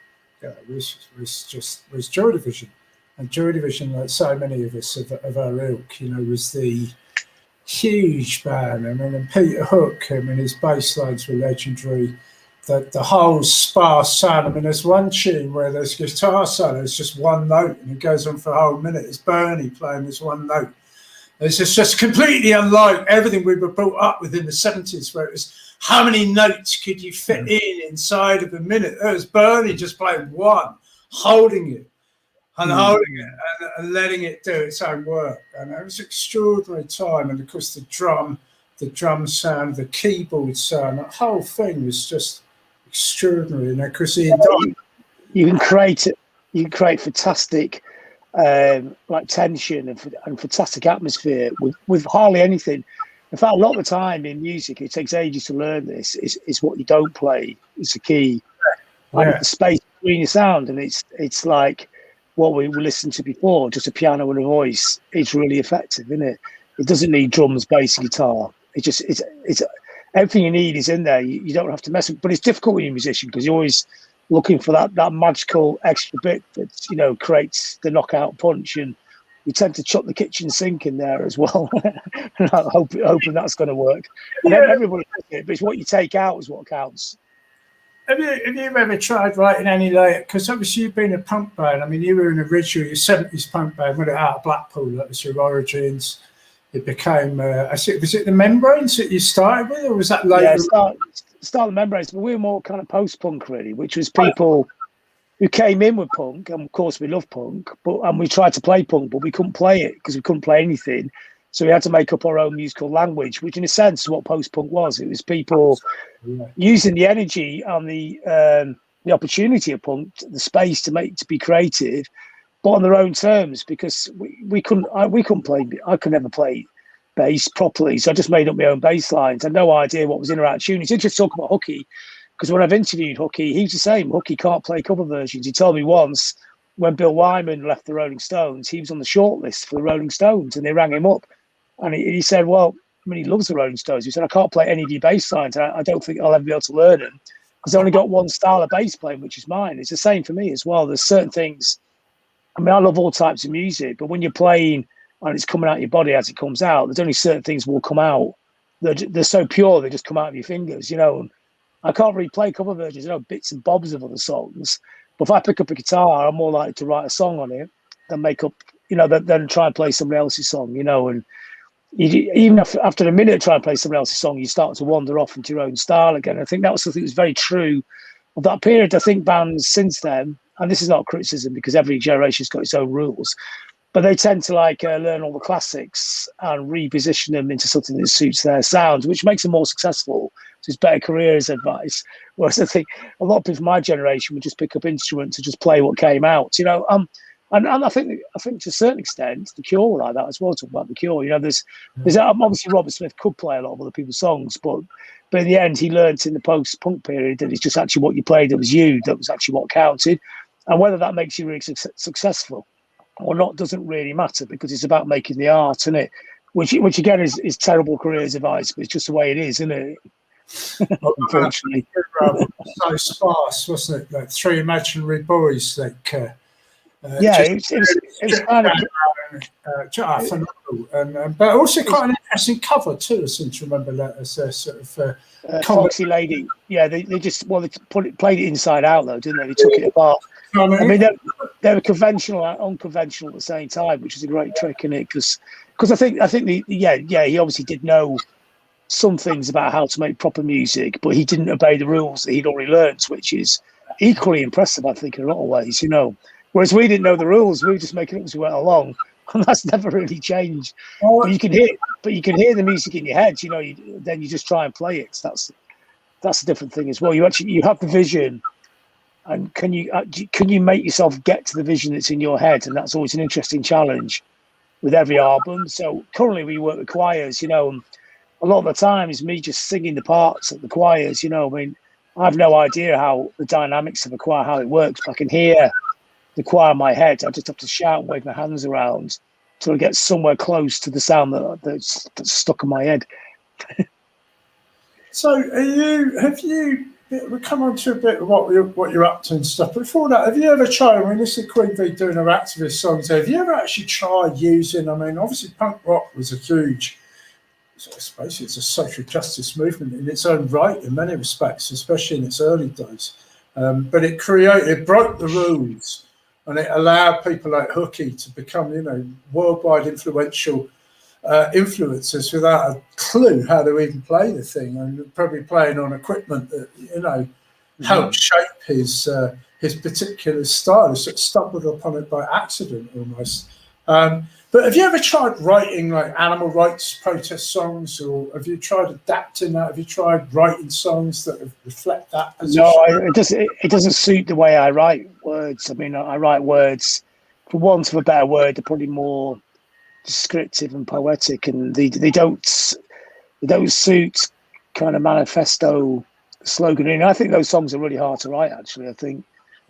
was Joy Division, and Joy Division, like so many of us of our ilk, you know, was the huge band. I mean, and Peter Hook, I mean, his bass lines were legendary. The whole sparse sound. I mean, there's one tune where there's guitar solo, it's just one note, and it goes on for a whole minute. It's Bernie playing this one note. It's just completely unlike everything we were brought up with in the 70s, where it was how many notes could you fit inside of a minute? It was Bernie just playing one, holding it and holding it and letting it do its own work. And it was an extraordinary time. And of course, the drum sound, the keyboard sound, that whole thing was just extraordinary. And of course, you can create fantastic like tension and fantastic atmosphere with hardly anything. In fact, a lot of the time in music, it takes ages to learn this. Is what you don't play is the key. Like the space between the sound, and it's like what we listened to before, just a piano and a voice. It's really effective, isn't it? It doesn't need drums, bass, guitar. It's everything you need is in there. You don't have to mess with it. But it's difficult when you're a musician, because you're always looking for that magical extra bit that, you know, creates the knockout punch, and you tend to chuck the kitchen sink in there as well. And hoping that's going to work. And everybody does it, but it's what you take out is what counts. Have you ever tried writing any, like, because obviously you've been a punk band. I mean, you were in your 70s punk band, went out of Blackpool, that was your origins. It became, was it the Membranes that you started with, or was that later? Yeah, start the Membranes, but we were more kind of post-punk, really, which was people who came in with punk, and of course we love punk, and we tried to play punk, but we couldn't play it because we couldn't play anything. So we had to make up our own musical language, which in a sense is what post-punk was. It was people using the energy and the opportunity of punk, the space to be creative, but on their own terms, because we couldn't play. I could never play bass properly, so I just made up my own bass lines. I had no idea what was in or out of tune. It's interesting to talk about Hooky, because when I've interviewed Hooky, he's the same. Hooky can't play cover versions. He told me once when Bill Wyman left the Rolling Stones, he was on the shortlist for the Rolling Stones, and they rang him up, and he said, "Well, I mean, he loves the Rolling Stones." He said, "I can't play any of your bass lines. I don't think I'll ever be able to learn them because I only got one style of bass playing, which is mine." It's the same for me as well. There's certain things. I mean, I love all types of music, but when you're playing and it's coming out of your body as it comes out, there's only certain things will come out. They're so pure, they just come out of your fingers, you know. I can't really play cover versions, you know, bits and bobs of other songs. But if I pick up a guitar, I'm more likely to write a song on it than make up, you know, than try and play somebody else's song, you know. And even after a minute trying to play somebody else's song, you start to wander off into your own style again. I think that was something that was very true of that period. I think bands since then, and this is not criticism because every generation's got its own rules, but they tend to like learn all the classics and reposition them into something that suits their sound, which makes them more successful. So it's better careers advice. Whereas I think a lot of people from my generation would just pick up instruments and just play what came out, you know. And I think to a certain extent, The Cure were like that as well. Talk about The Cure, you know. There's obviously Robert Smith could play a lot of other people's songs, but in the end, he learnt in the post-punk period that it's just actually what you played that was you, that was actually what counted, and whether that makes you really successful or not doesn't really matter, because it's about making the art, isn't it? Which again is terrible careers advice, but it's just the way it is, isn't it? Unfortunately. So sparse, wasn't it? Like Three Imaginary Boys, like it was kind of phenomenal, but also quite an interesting cover too. I seem to remember that as a sort of Foxy Lady. Yeah, they played it inside out though, didn't they? They took it apart. I mean, they were conventional and unconventional at the same time, which is a great trick in it, because I think he obviously did know some things about how to make proper music, but he didn't obey the rules that he'd already learned, which is equally impressive, I think, in a lot of ways, you know. Whereas we didn't know the rules, we were just making it up as we went along, and that's never really changed. But you can hear the music in your head, you know. Then you just try and play it. That's a different thing as well. You have the vision, and can you make yourself get to the vision that's in your head? And that's always an interesting challenge with every album. So currently we work with choirs, you know. And a lot of the time is me just singing the parts at the choirs, you know. I mean, I have no idea how the dynamics of a choir, how it works, but I can hear the choir in my head. I just have to shout and wave my hands around till I get somewhere close to the sound that's stuck in my head. So we come on to a bit of what you're up to and stuff. Before that, have you ever tried, I mean, this is Queen V doing her activist songs, have you ever actually tried using, I mean, obviously punk rock was a huge, I suppose it's a social justice movement in its own right in many respects, especially in its early days. But it broke the rules, and it allowed people like Hooky to become, you know, worldwide influential influencers without a clue how to even play the thing, and probably playing on equipment that, you know, helped shape his particular style. He sort of stumbled upon it by accident almost. But have you ever tried writing like animal rights protest songs, or have you tried adapting that? Have you tried writing songs that reflect that position? No, it doesn't suit the way I write words. I mean, I write words, for want of a better word, they're probably more descriptive and poetic, and they don't suit kind of manifesto slogan. And I think those songs are really hard to write, actually. I think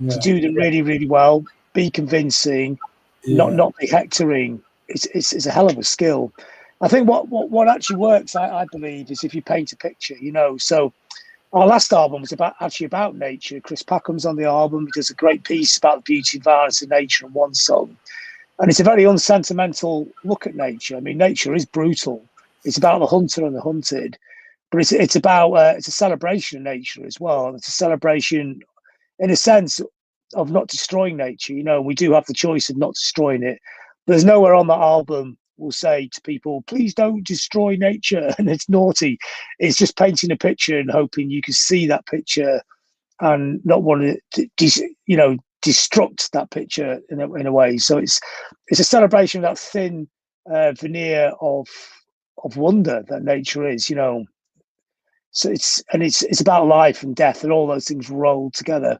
to do them really, really well, be convincing, not be hectoring, it's a hell of a skill. I think what actually works, I believe, is if you paint a picture, you know. So our last album was about nature. Chris Packham's on the album. He does a great piece about the beauty and violence of nature in one song. And it's a very unsentimental look at nature. I mean, nature is brutal. It's about the hunter and the hunted, but it's about it's a celebration of nature as well. And it's a celebration, in a sense, of not destroying nature. You know, we do have the choice of not destroying it. There's nowhere on that album will say to people, please don't destroy nature, and it's naughty. It's just painting a picture and hoping you can see that picture and not want to, destruct that picture in a way. So it's a celebration of that thin veneer of wonder that nature is, you know. So it's about life and death and all those things rolled together.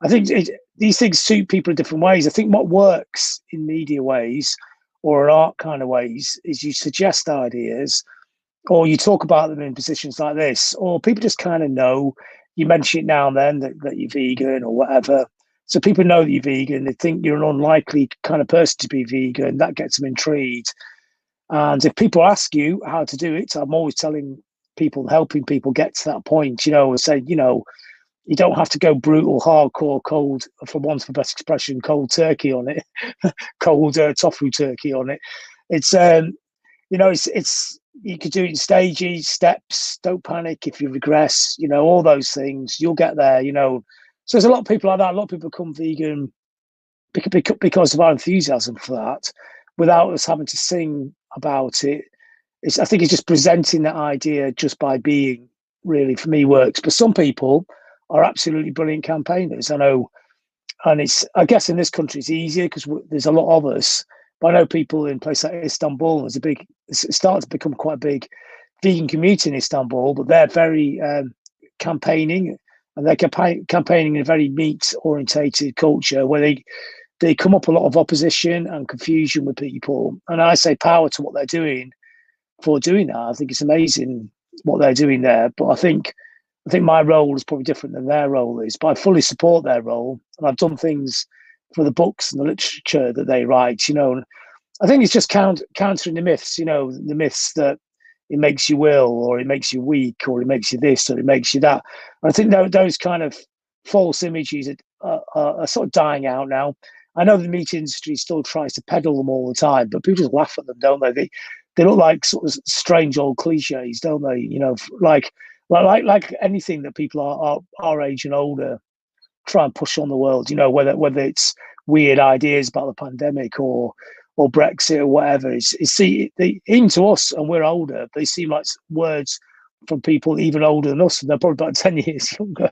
I think these things suit people in different ways. I think what works in media ways or in art kind of ways is you suggest ideas, or you talk about them in positions like this, or people just kind of know. You mention it now and then that you're vegan or whatever. So people know that you're vegan. They think you're an unlikely kind of person to be vegan. That gets them intrigued. And if people ask you how to do it, I'm always telling people, helping people get to that point, you know, and say, you know, you don't have to go brutal, hardcore, cold, for want of a better expression, cold turkey on it, cold tofu turkey on it. It's, it's you could do it in stages, steps. Don't panic if you regress. You know, all those things. You'll get there. You know, so there's a lot of people like that. A lot of people become vegan because of our enthusiasm for that, without us having to sing about it. I think it's just presenting that idea just by being, really, for me, works. But some people are absolutely brilliant campaigners. I know, and I guess in this country it's easier because there's a lot of us. But I know people in places like Istanbul. It's starting to become quite a big vegan community in Istanbul, but they're very campaigning, and they're campaigning in a very meat-orientated culture where they come up a lot of opposition and confusion with people. And I say power to what they're doing for doing that. I think it's amazing what they're doing there. But I think my role is probably different than their role is. But I fully support their role, and I've done things for the books and the literature that they write. And I think it's just countering the myths. The myths that it makes you ill, or it makes you weak, or it makes you this, or it makes you that. And I think those kind of false images are sort of dying out now. I know the meat industry still tries to peddle them all the time, but people just laugh at them, don't they? They look like sort of strange old cliches, don't they? Like anything that people are our age and older try and push on the world. Whether it's weird ideas about the pandemic or Brexit or whatever. Even to us, and we're older, they seem like words from people even older than us, and they're probably about 10 years younger.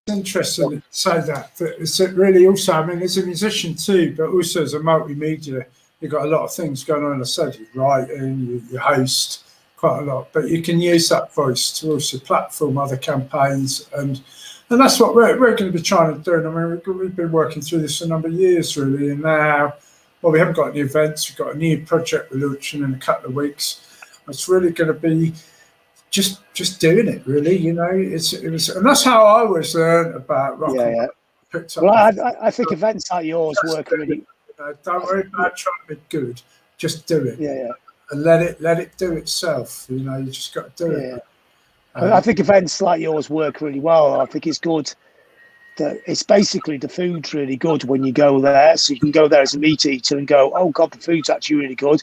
Interesting to say that. It's really also, I mean, as a musician too, but also as a multimedia, you've got a lot of things going on. I said, you write and you host quite a lot, but you can use that voice to also platform other campaigns, and that's what we're going to be trying to do. And I mean, we've been working through this a number of years, really, and now, well, we haven't got any events. We've got a new project we're launching in a couple of weeks. It's really going to be just doing it, really. It was, and that's how I was learned about rock. Yeah. Well, I think events like yours work really. Don't worry about trying to be good. Just do it. Yeah. And let it do itself. You just got to do it. I think events like yours work really well. I think it's good that it's basically the food's really good when you go there. So you can go there as a meat eater and go, oh God, the food's actually really good.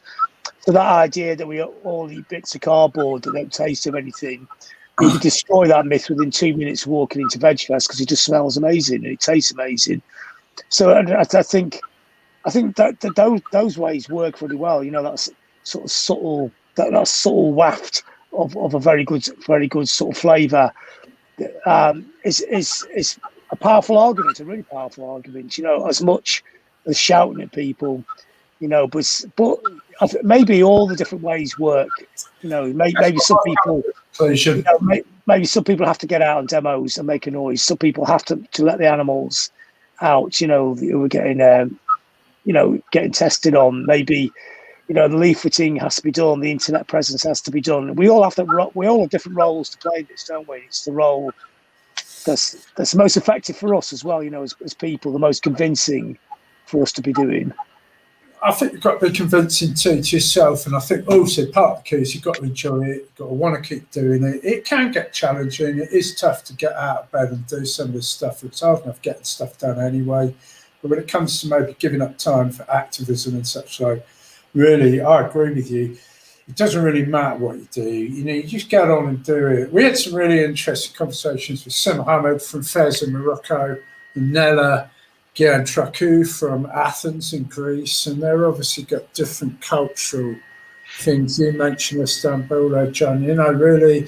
So that idea that we all eat bits of cardboard that don't taste of anything, you can destroy that myth within 2 minutes walking into VegFest because it just smells amazing and it tastes amazing. So I think that those ways work really well. That's sort of subtle, that subtle waft of a very good sort of flavour. Is a powerful argument. It's a really powerful argument. As much as shouting at people. But maybe all the different ways work. Maybe some people. Maybe some people have to get out on demos and make a noise. Some people have to let the animals out. Who are getting getting tested on. Maybe the leafleting has to be done. The internet presence has to be done. We all have different roles to play this, don't we? It's the role that's the most effective for us as well. As people, the most convincing for us to be doing. I think you've got to be convincing too to yourself, and I think also part of the key is you've got to enjoy it, you've got to want to keep doing it. It can get challenging, it is tough to get out of bed and do some of this stuff. It's hard enough getting stuff done anyway, but when it comes to maybe giving up time for activism and such, like, really, I agree with you. It doesn't really matter what you do, you just get on and do it. We had some really interesting conversations with Sim Mohammed from Fez in Morocco, and Nella Giantrakou from Athens in Greece, and they're obviously got different cultural things. You mentioned Istanbul, John, really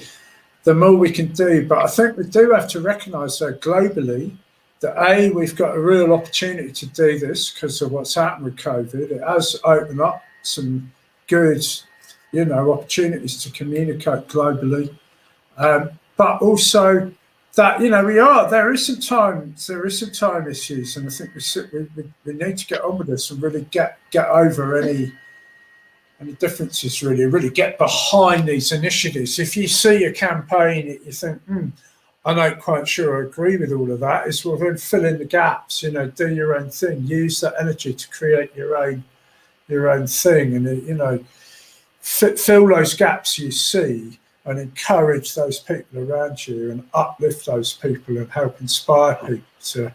the more we can do, but I think we do have to recognise that globally that we've got a real opportunity to do this because of what's happened with COVID. It has opened up some good opportunities to communicate globally, but also that there is some time issues, and I think we need to get on with this and really get over any differences. Really get behind these initiatives. If you see a campaign that you think, I'm not quite sure I agree with all of that, it's well, then fill in the gaps. Do your own thing. Use that energy to create your own thing, and fill those gaps you see. And encourage those people around you and uplift those people and help inspire people to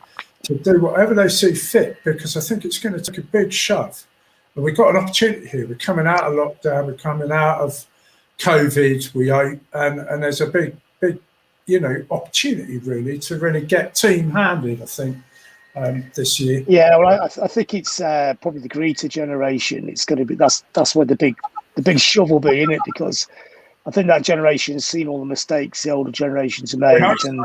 do whatever they see fit, because I think it's going to take a big shove. And we've got an opportunity here. We're coming out of lockdown, we're coming out of COVID, we hope, and there's a big opportunity really to really get team-handed, I think, this year. Yeah, well, I think it's probably the Greta generation. It's going to be that's where the big shove will be in it, because I think that generation has seen all the mistakes the older generations have made, and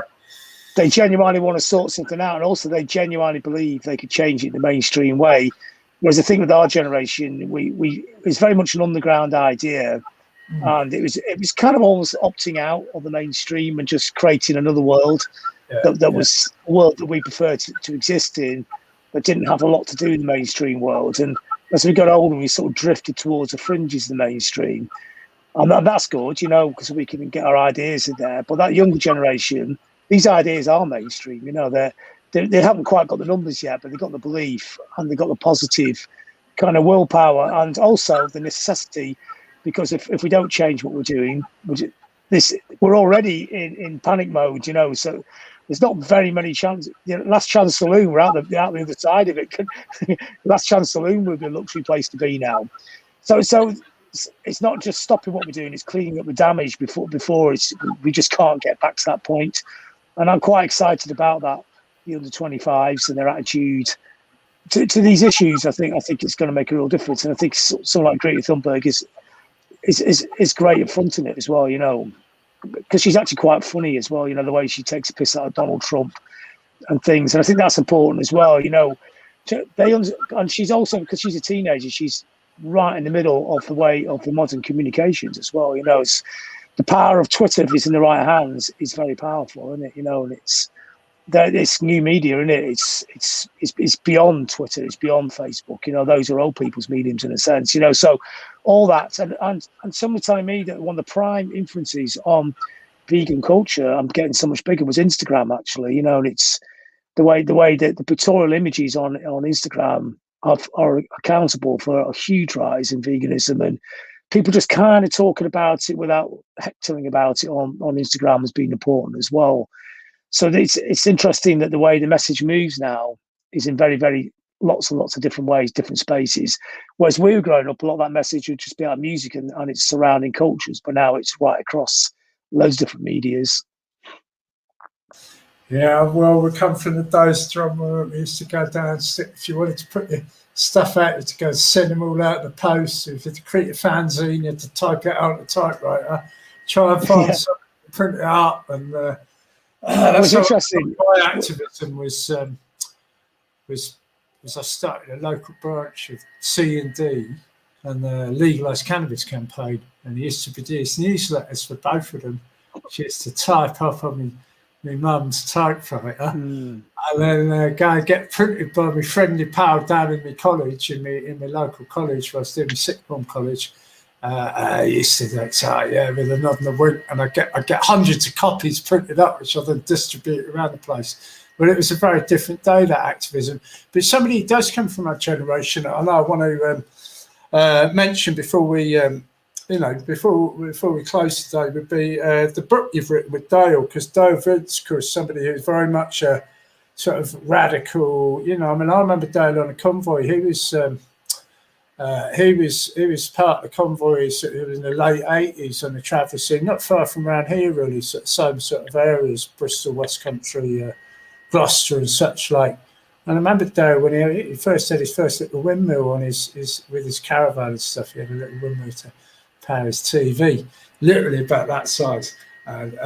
they genuinely want to sort something out, and also they genuinely believe they could change it the mainstream way. Whereas the thing with our generation, it's very much an underground idea, and it was kind of almost opting out of the mainstream and just creating another world that was a world that we prefer to exist in, but didn't have a lot to do in the mainstream world. And as we got older, we sort of drifted towards the fringes of the mainstream. And that's good, you know, because we can get our ideas in there. But that younger generation, these ideas are mainstream, you know, they haven't quite got the numbers yet, but they've got the belief and they've got the positive kind of willpower, and also the necessity, because if we don't change what we're doing, we're already in panic mode, you know, so there's not very many chances. You know, Last Chance Saloon, we're out the other side of it. Last Chance Saloon would be a luxury place to be now. So it's not just stopping what we're doing, it's cleaning up the damage before we just can't get back to that point. And I'm quite excited about that, the under 25s and their attitude to these issues. I think it's going to make a real difference. And I think someone like Greta Thunberg is great at fronting it as well, you know, because she's actually quite funny as well, you know, the way she takes a piss out of Donald Trump and things. And I think that's important as well, you know. And she's also, because she's a teenager, she's right in the middle of the modern communications as well, you know. It's the power of Twitter, if it's in the right hands, is very powerful, isn't it? You know, and it's new media, isn't it? It's beyond Twitter, it's beyond Facebook, you know. Those are old people's mediums in a sense, you know. So all that, and someone telling me that one of the prime influences on vegan culture, I'm getting so much bigger, was Instagram, actually, you know. And it's the way that the pictorial images on Instagram are accountable for a huge rise in veganism, and people just kind of talking about it without hectoring about it on Instagram has been important as well. So it's interesting that the way the message moves now is in very, very lots and lots of different ways, different spaces. Whereas we were growing up, a lot of that message would just be about music and its surrounding cultures, but now it's right across loads of different medias. Yeah, well, we come from the days, John, where we used to go down, if you wanted to put your stuff out, you had to go send them all out the post. If you had to create a fanzine, you had to type it out on the typewriter, try and find something to print it up. And that was interesting. My activism was I started a local branch of C&D and the Legalised Cannabis Campaign, and he used to produce newsletters for both of them. She used to type up on my mum's typewriter, and then go and get printed by my friendly pal down in my college, in my local college where I was doing my sixth form college. I used to with a nod and a wink, and I get hundreds of copies printed up, which I then distribute around the place. But it was a very different day, that activism. But somebody who does come from our generation, and I want to mention before we before we close today, would be the book you've written with Dale, because Dale Vinsker is somebody who's very much a sort of radical, you know. I mean, I remember Dale on a convoy. He was part of the convoy sort of in the late 80s on the travel scene, not far from around here, really, same sort of areas, Bristol, West Country, Gloucester and such like. And I remember Dale when he first had his first little windmill on his with his caravan and stuff. He had a little windmill to power his TV, literally about that size. And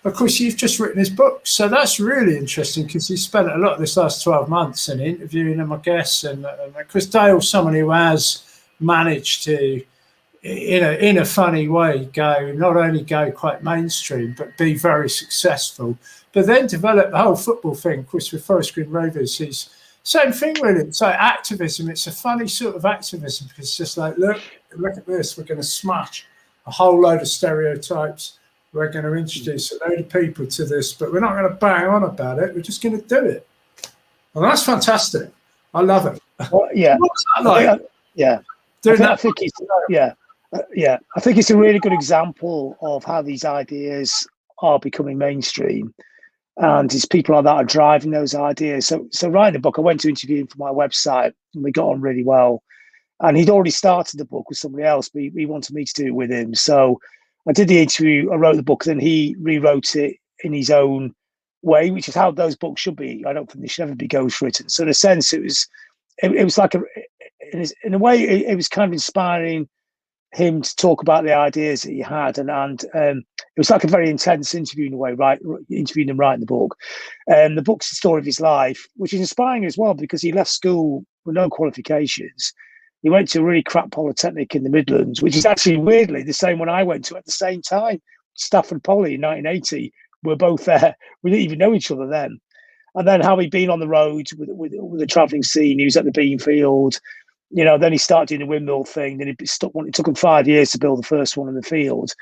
of course, you've just written his book, so that's really interesting because he spent a lot of this last 12 months in interviewing him, I guess. And because Dale's someone who has managed to, in a funny way, not only go quite mainstream, but be very successful, but then develop the whole football thing. Of course, with Forest Green Rovers, he's same thing with it. It's like activism. It's a funny sort of activism because it's just like, look at this. We're going to smash a whole load of stereotypes. We're going to introduce a load of people to this, but we're not going to bang on about it. We're just going to do it. And that's fantastic. I love it. Well, yeah. What's that like? I think it's a really good example of how these ideas are becoming mainstream. And it's people like that are driving those ideas. So writing the book, I went to interview him for my website, and we got on really well. And he'd already started the book with somebody else, but he wanted me to do it with him. So I did the interview, I wrote the book, then he rewrote it in his own way, which is how those books should be. I don't think they should ever be ghostwritten. So in a sense, it was like in a way, it was kind of inspiring him to talk about the ideas that he had, and it was like a very intense interview in a way, right? Interviewing him right in the book. The book's the story of his life, which is inspiring as well because he left school with no qualifications. He went to a really crap polytechnic in the Midlands, which is actually weirdly the same one I went to at the same time. Stafford Poly in 1980. We're both there. We didn't even know each other then. And then how he'd been on the road with the travelling scene. He was at the beanfield. You know, then he started doing the windmill thing. Then he stuck one. It took him 5 years to build the first one in the field.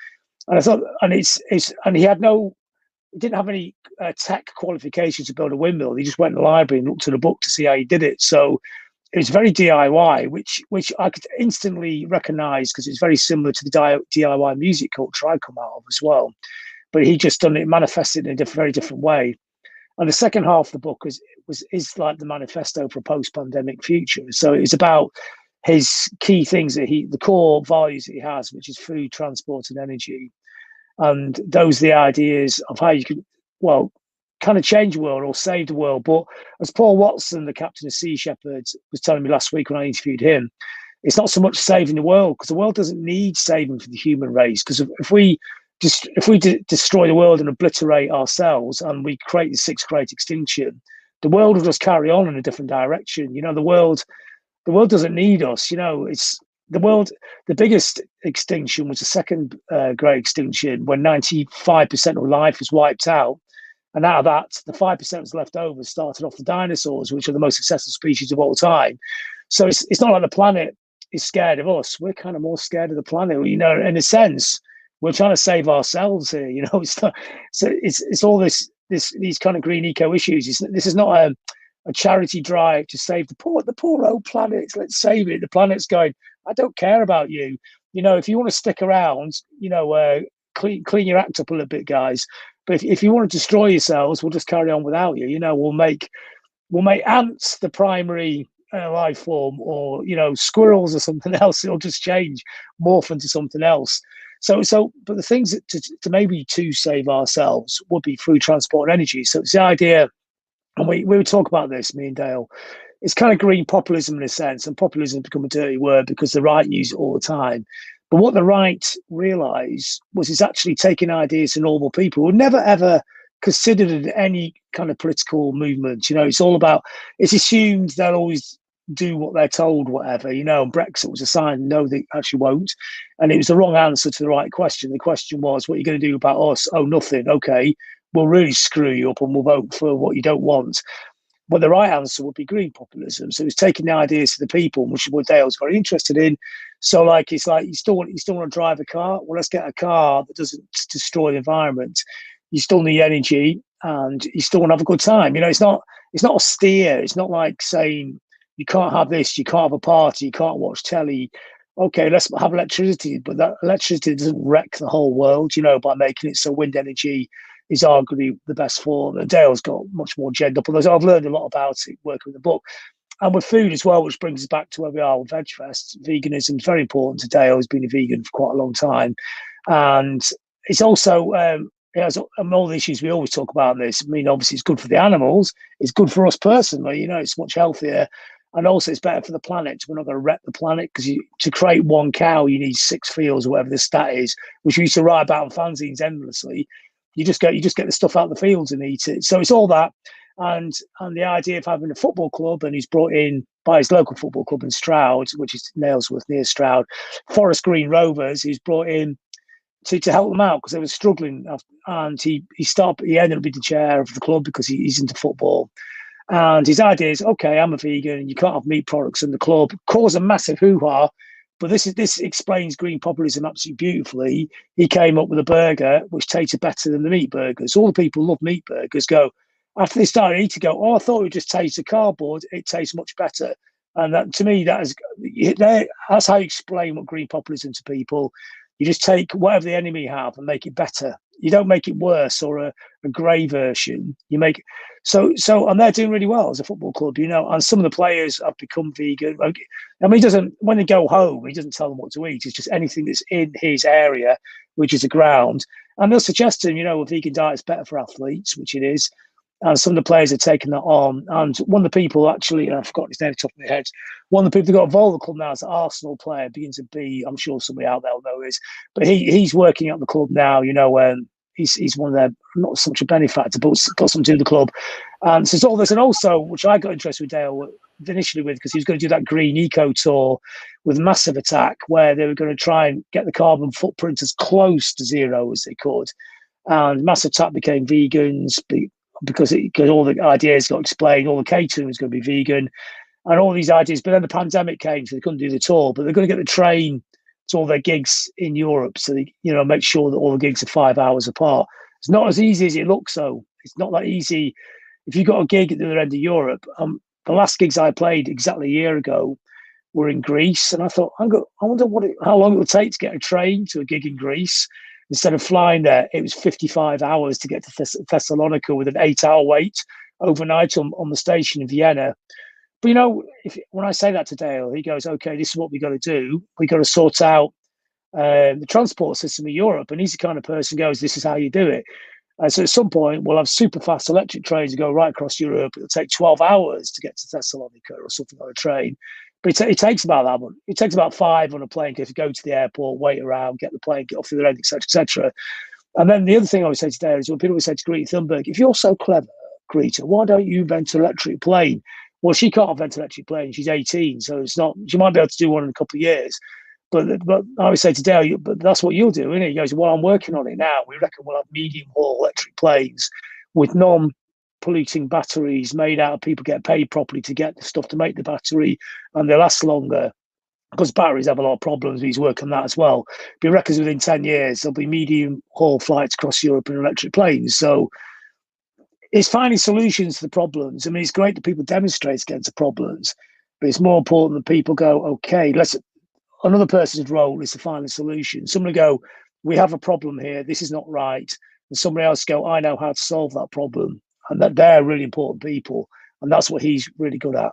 And I thought, and he didn't have any tech qualifications to build a windmill. He just went to the library and looked at a book to see how he did it. So it was very DIY, which I could instantly recognise because it's very similar to the DIY music culture I come out of as well. But he just done it, manifested in a very different way. And the second half of the book is like the manifesto for a post-pandemic future. So it's about his key things the core values that he has, which is food, transport, and energy. And those are the ideas of how you can, well, kind of change the world or save the world. But as Paul Watson, the captain of Sea Shepherds, was telling me last week when I interviewed him, it's not so much saving the world because the world doesn't need saving for the human race. Because if we destroy the world and obliterate ourselves and we create the sixth great extinction, the world will just carry on in a different direction. You know, the world doesn't need us. You know, it's the world. The biggest extinction was the second great extinction when 95% of life was wiped out. And out of that, the 5% was left over started off the dinosaurs, which are the most successful species of all time. So it's not like the planet is scared of us. We're kind of more scared of the planet. You know, in a sense, we're trying to save ourselves here. You know, it's not, so it's all these kind of green eco issues. This is not a charity drive to save the poor old planet. Let's save it. The planet's going, I don't care about you. You know, if you want to stick around, you know, clean your act up a little bit, guys. But if you want to destroy yourselves, we'll just carry on without you. You know, we'll make ants the primary life form, or you know, squirrels or something else. It'll just change, morph into something else. So, but the things that to maybe to save ourselves would be through transport and energy. So it's the idea, and we would talk about this, me and Dale. It's kind of green populism in a sense, and populism has become a dirty word because the right use it all the time. But what the right realised was it's actually taking ideas to normal people who never ever considered any kind of political movement. You know, it's assumed they'll always do what they're told, whatever, you know, and Brexit was a sign, no, they actually won't. And it was the wrong answer to the right question. The question was, what are you going to do about us? Oh, nothing. Okay, we'll really screw you up and we'll vote for what you don't want. But the right answer would be green populism. So it's taking the ideas to the people, which is what Dale's very interested in. So it's like you still want to drive a car. Well, let's get a car that doesn't destroy the environment. You still need energy, and you still want to have a good time. You know, it's not austere. It's not like saying you can't have this, you can't have a party, you can't watch telly. Okay, let's have electricity, but that electricity doesn't wreck the whole world. You know, by making it so wind energy is arguably the best form. And Dale's got much more genned up. Although I've learned a lot about it working with the book. And with food as well, which brings us back to where we are with VegFest. Veganism is very important to Dale. He's been a vegan for quite a long time. And it's also, it has all the issues we always talk about in this. I mean, obviously, it's good for the animals. It's good for us personally. You know, it's much healthier. And also, it's better for the planet. We're not going to wreck the planet because to create one cow, you need 6 fields, or whatever the stat is, which we used to write about in fanzines endlessly. You just get the stuff out of the fields and eat it. So it's all that. And the idea of having a football club, and he's brought in by his local football club in Stroud, which is Nailsworth near Stroud, Forest Green Rovers. He's brought in to help them out because they were struggling, and he ended up being the chair of the club because he's into football. And his idea is, okay, I'm a vegan, and you can't have meat products in the club. Cause a massive hoo-ha. But this explains green populism absolutely beautifully. He came up with a burger which tasted better than the meat burgers. All the people who love meat burgers go, after they started eating, go, oh, I thought it would just taste of cardboard. It tastes much better. And that, to me, that's how you explain what green populism to people. You just take whatever the enemy have and make it better. You don't make it worse or a grey version. You make it so, and they're doing really well as a football club, you know. And some of the players have become vegan. I mean, when they go home, he doesn't tell them what to eat. It's just anything that's in his area, which is the ground. And they'll suggest to him, you know, a vegan diet is better for athletes, which it is. And some of the players have taken that on. And one of the people actually, I've forgotten his name off the top of my head, one of the people that got involved in the club now is an Arsenal player, begins to be, I'm sure somebody out there will know who is, but he's working at the club now, he's one of their, not so much a benefactor, but got something to do with the club. And so it's all this. And also, which I got interested with Dale initially with, because he was going to do that green eco tour with Massive Attack, where they were going to try and get the carbon footprint as close to zero as they could. And Massive Attack became vegans because all the ideas got explained, all the catering was going to be vegan and all these ideas. But then the pandemic came, so they couldn't do the tour, but they're going to get the train to all their gigs in Europe. So they, make sure that all the gigs are 5 hours apart. It's not as easy as it looks, though. It's not that easy. If you've got a gig at the other end of Europe, the last gigs I played exactly a year ago were in Greece. And I thought, I wonder how long it will take to get a train to a gig in Greece. Instead of flying there, it was 55 hours to get to Thessalonica with an 8-hour wait overnight on the station in Vienna. But, when I say that to Dale, he goes, okay, this is what we got to do. We got to sort out the transport system in Europe. And he's the kind of person who goes, this is how you do it. So at some point, we'll have super fast electric trains that go right across Europe. It'll take 12 hours to get to Thessalonica or something on a train. But it takes about that one. It takes about 5 on a plane if you go to the airport, wait around, get the plane, get off the other end, etc., etc. And then the other thing I would say today is when people would say to Greta Thunberg, if you're so clever, Greta, why don't you invent an electric plane? Well, she can't invent an electric plane. She's 18, so it's not. She might be able to do one in a couple of years. But I would say to Dale, but that's what you'll do, isn't it? He goes, well, I'm working on it now. We reckon we'll have medium haul electric planes with non-polluting batteries made out of people get paid properly to get the stuff to make the battery, and they last longer because batteries have a lot of problems. He's working on that as well. But he reckons within 10 years, there'll be medium haul flights across Europe in electric planes. So it's finding solutions to the problems. I mean, it's great that people demonstrate against the problems, but it's more important that people go, okay, another person's role is to find a solution. Somebody go, we have a problem here. This is not right. And somebody else go, I know how to solve that problem. And that they're really important people. And that's what he's really good at.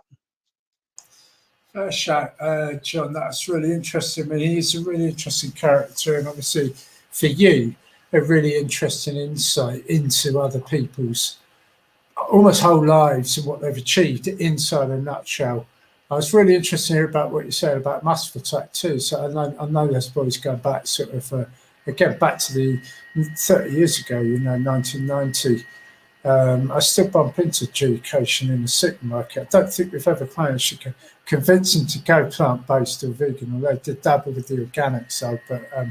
Fair shout, John. That's really interesting. I mean, he's a really interesting character. And obviously for you, a really interesting insight into other people's almost whole lives and what they've achieved inside a nutshell. I was really interested to hear about what you said about Massive Attack too. So I know those boys go back sort of, again, back to the 30 years ago, 1990. I still bump into education in the supermarket. I don't think we've ever managed to convince them to go plant-based or vegan, although they did dabble with the organic side. But I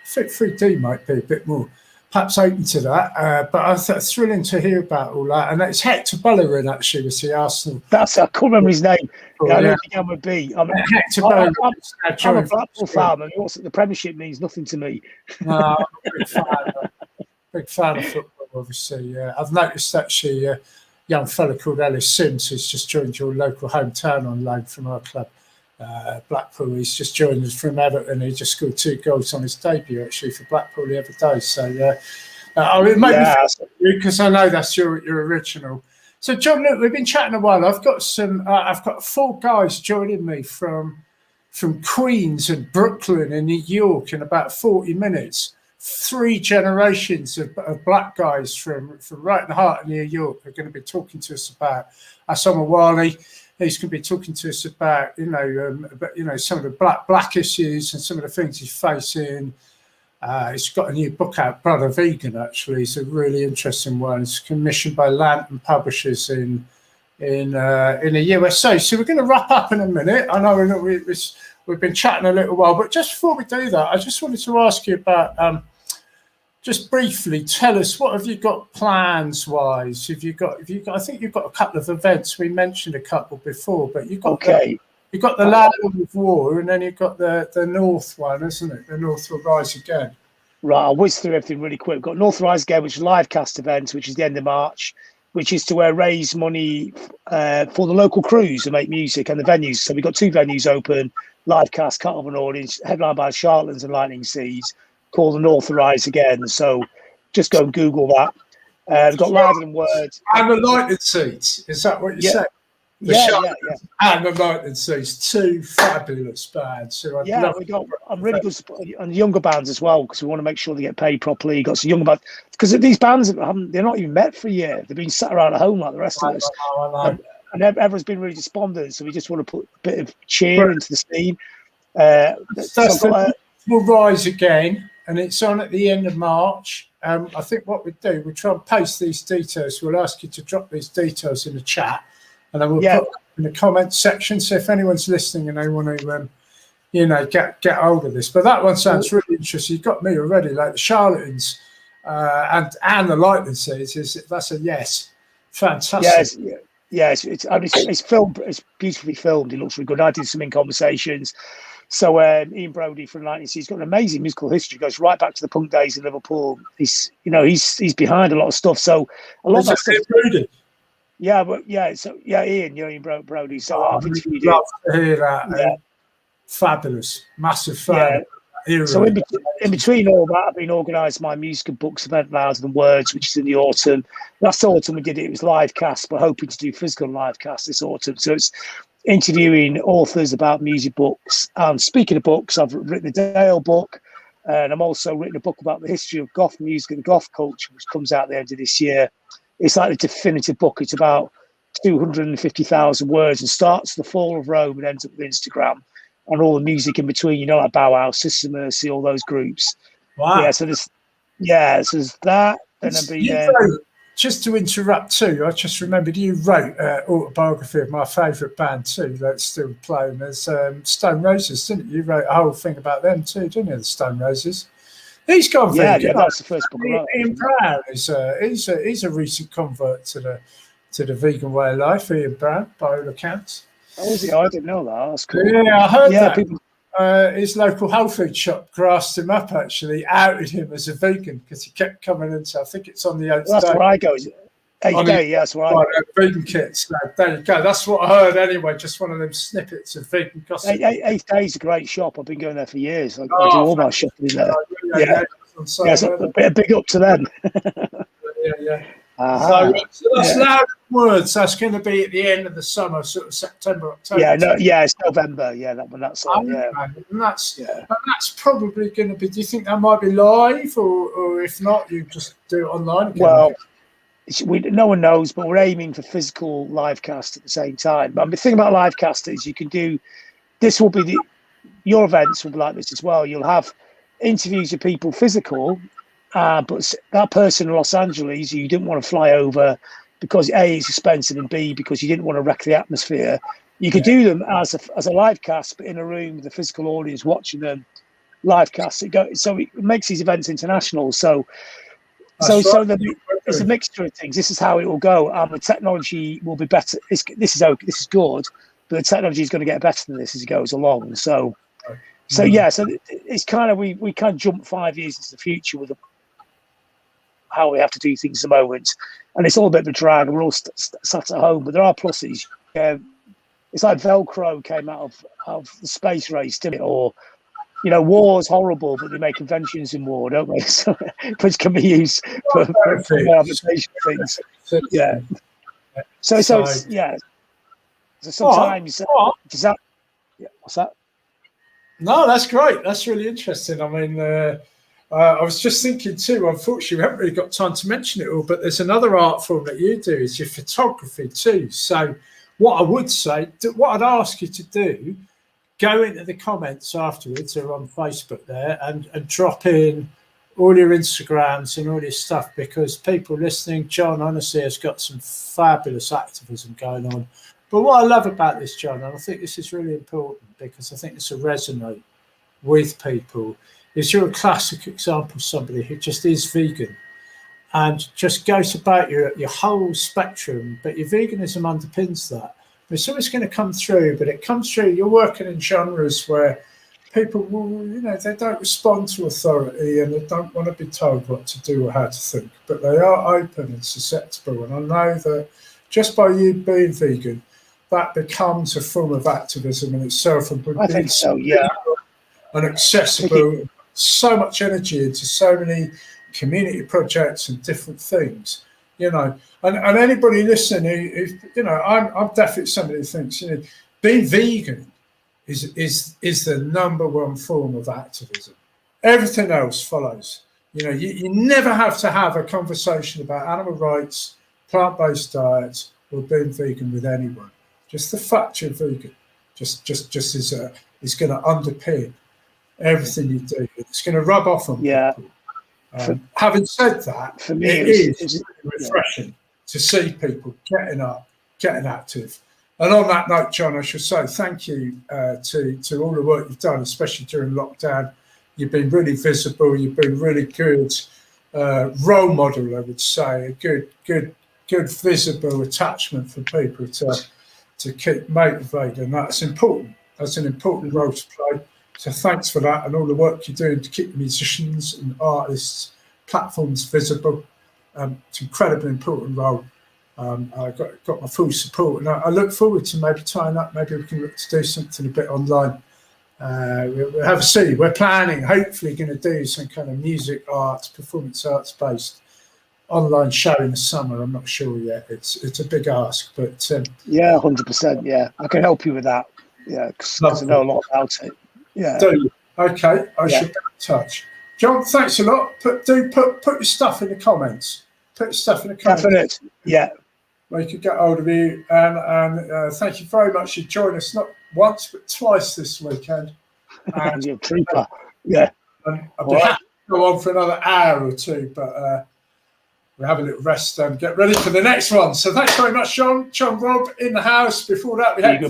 think 3D might be a bit more perhaps open to that, but I thought it's thrilling to hear about all that. And it's Hector Bellerin, actually, was the Arsenal. I can't remember his name. I don't think I'm a B. Hector Bellerin. I'm a Blackpool fan, and the Premiership means nothing to me. No, I'm a big fan of football, obviously. Yeah. I've noticed actually a young fella called Ellis Sims, who's just joined your local hometown on loan from our club. Blackpool. He's just joined us from Everton. He just scored 2 goals on his debut actually for Blackpool the other day. So it made me think because I know that's your original. So John, look, we've been chatting a while. I've got 4 guys joining me from Queens and Brooklyn and New York in about 40 minutes. 3 generations of black guys from right in the heart of New York are going to be talking to us about Asama Wali. He's going to be talking to us about, some of the black issues and some of the things he's facing. He's got a new book out, Brother Vegan, actually. It's a really interesting one. It's commissioned by Lantern Publishers in the USA. So we're going to wrap up in a minute. I know we've been chatting a little while, but just before we do that, I just wanted to ask you about just briefly tell us, what have you got plans wise? I think you've got a couple of events. We mentioned a couple before, but you've got you've got the Land of War, and then you've got the North one, isn't it? The North will rise again. Right, I'll whiz through everything really quick. We've got North will rise again, which is a live cast event, which is the end of March, which is to raise money for the local crews to make music and the venues. So we've got 2 venues open, live cast, cut off an audience, headlined by Charlatans and Lightning Seeds, called the North will rise again. So just go and Google that. We've got Louder Than Words. And the Lightning Seeds. Is that what you said? and the Lightning Seas, two fabulous bands. So I'm really good and younger bands as well, because we want to make sure they get paid properly. You got some younger bands, because these bands they're not even met for a year. They've been sat around at home like the rest of us. I know. And everyone's been really despondent, so we just want to put a bit of cheer into the scene. We'll rise again, and it's on at the end of March. I think what we do, we try and post these details. We'll ask you to drop these details in the chat, and then we'll put in the comment section. So if anyone's listening and they want to, get hold of this, but that one sounds really interesting. You've got me already, like the Charlatans and the Lightning Seas. That's a yes, fantastic. Yes, it's filmed. It's beautifully filmed. It looks really good. I did some in conversations. So Ian Brodie from Lightning Seas, he's got an amazing musical history. Goes right back to the punk days in Liverpool. He's behind a lot of stuff. So a lot of that stuff. Ian Brodie. So I've interviewed him. Love to hear that. Yeah. Fabulous, massive fan. Yeah. So in between all that, I've been organising my music and books event, Louder Than Words, which is in the autumn. Last autumn we did it. It was live cast. We're hoping to do physical live cast this autumn. So it's interviewing authors about music books. And speaking of books, I've written a Dale book, and I'm also written a book about the history of goth music and goth culture, which comes out at the end of this year. It's like a definitive book. It's about 250,000 words and starts the fall of Rome and ends up with Instagram and all the music in between, like Bow Wow, Sister Mercy, all those groups. Wow. So there's that. Then just to interrupt too, I just remembered you wrote autobiography of my favourite band too, that's still playing. There's Stone Roses, didn't you? You wrote a whole thing about them too, didn't you? The Stone Roses. He's gone vegan. Yeah, that's the first book. Ian Brown is he's a recent convert to the vegan way of life. Ian Brown, by all accounts. Oh, is he? I didn't know that. That's cool. Yeah, I heard that. People... his local health food shop grassed him up, actually, outed him as a vegan because he kept coming into, I think it's on the 8th day. That's where I go. 8th day, that's where I go. Vegan kits. So there you go. That's what I heard anyway, just one of them snippets of vegan gossip. 8th day is a great shop. I've been going there for years. I do all my shopping there. So a big up to them. Yeah. So that's Loud Words. That's going to be at the end of the summer, sort of September, October. It's November. Yeah, that's and that's probably going to be. Do you think that might be live, or if not, you just do it online again? Well, no one knows, but we're aiming for physical live cast at the same time. But the thing about live cast is you can do. This will be your events will be like this as well. You'll have interviews with people physical. But that person in Los Angeles, you didn't want to fly over because A, it's expensive, and B, because you didn't want to wreck the atmosphere. You could do them as a live cast, but in a room with a physical audience watching them live cast. So it makes these events international. So it's a mixture of things. This is how it will go. The technology will be better. This is good, but the technology is going to get better than this as it goes along. So it's kind of we kind of jump 5 years into the future with how we have to do things at the moment, and it's all a bit of a drag, and we're all sat at home, but there are pluses. It's like Velcro came out of the space race, didn't it? Or war's horrible, but they make inventions in war, don't they? So, which can be used for application things. Yeah. So sometimes does that? Yeah. What's that? No, that's great. That's really interesting. I mean. I was just thinking too, unfortunately, we haven't really got time to mention it all, but there's another art form that you do, is your photography too. So what I would say, what I'd ask you to do, go into the comments afterwards or on Facebook there and drop in all your Instagrams and all your stuff, because people listening, John honestly has got some fabulous activism going on. But what I love about this, John, and I think this is really important because I think this will resonate with people, is you're a classic example of somebody who just is vegan and just goes about your whole spectrum, but your veganism underpins that. It's always going to come through, but it comes through. You're working in genres where people will, they don't respond to authority and they don't want to be told what to do or how to think, but they are open and susceptible. And I know that just by you being vegan, that becomes a form of activism in itself. And I think so, yeah. And accessible. So much energy into so many community projects and different things. you know, and anybody listening who you know, I'm definitely somebody who thinks, you know, being vegan is the number one form of activism. Everything else follows. You know, you never have to have a conversation about animal rights, plant-based diets, or being vegan with anyone. Just the fact you're vegan, just is going to underpin everything you do. It's going to rub off on people. Having said that, for me, it is refreshing to see people getting up, getting active. And on that note, John, I should say thank you to all the work you've done, especially during lockdown. You've been really visible. You've been really good role model, I would say, a good visible attachment for people to keep motivated, and that's important. That's an important role to play. So thanks for that and all the work you're doing to keep musicians and artists' platforms visible. It's an incredibly important role. I got my full support, and I look forward to maybe tying up. Maybe we can look to do something a bit online. We'll have a see. We're planning, hopefully, going to do some kind of music arts, performance arts based online show in the summer. I'm not sure yet. It's a big ask, but yeah, 100%. Yeah, I can help you with that. Yeah, because I know a lot about it. Yeah. Okay, I should be in touch. John, thanks a lot. Put your stuff in the comments. Put your stuff in the comments. Definite. Yeah. We could get hold of you, and thank you very much for joining us, not once but twice this weekend. And you're a trooper. Yeah. I'll be happy to go on for another hour or two, but we'll have a little rest and get ready for the next one. So thanks very much, John. John Robb in the house. Before that, we had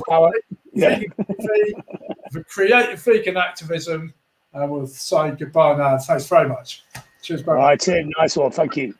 the creative vegan activism, and we'll say goodbye now. Thanks very much. Cheers, bye. All right, Tim. Nice one. Thank you.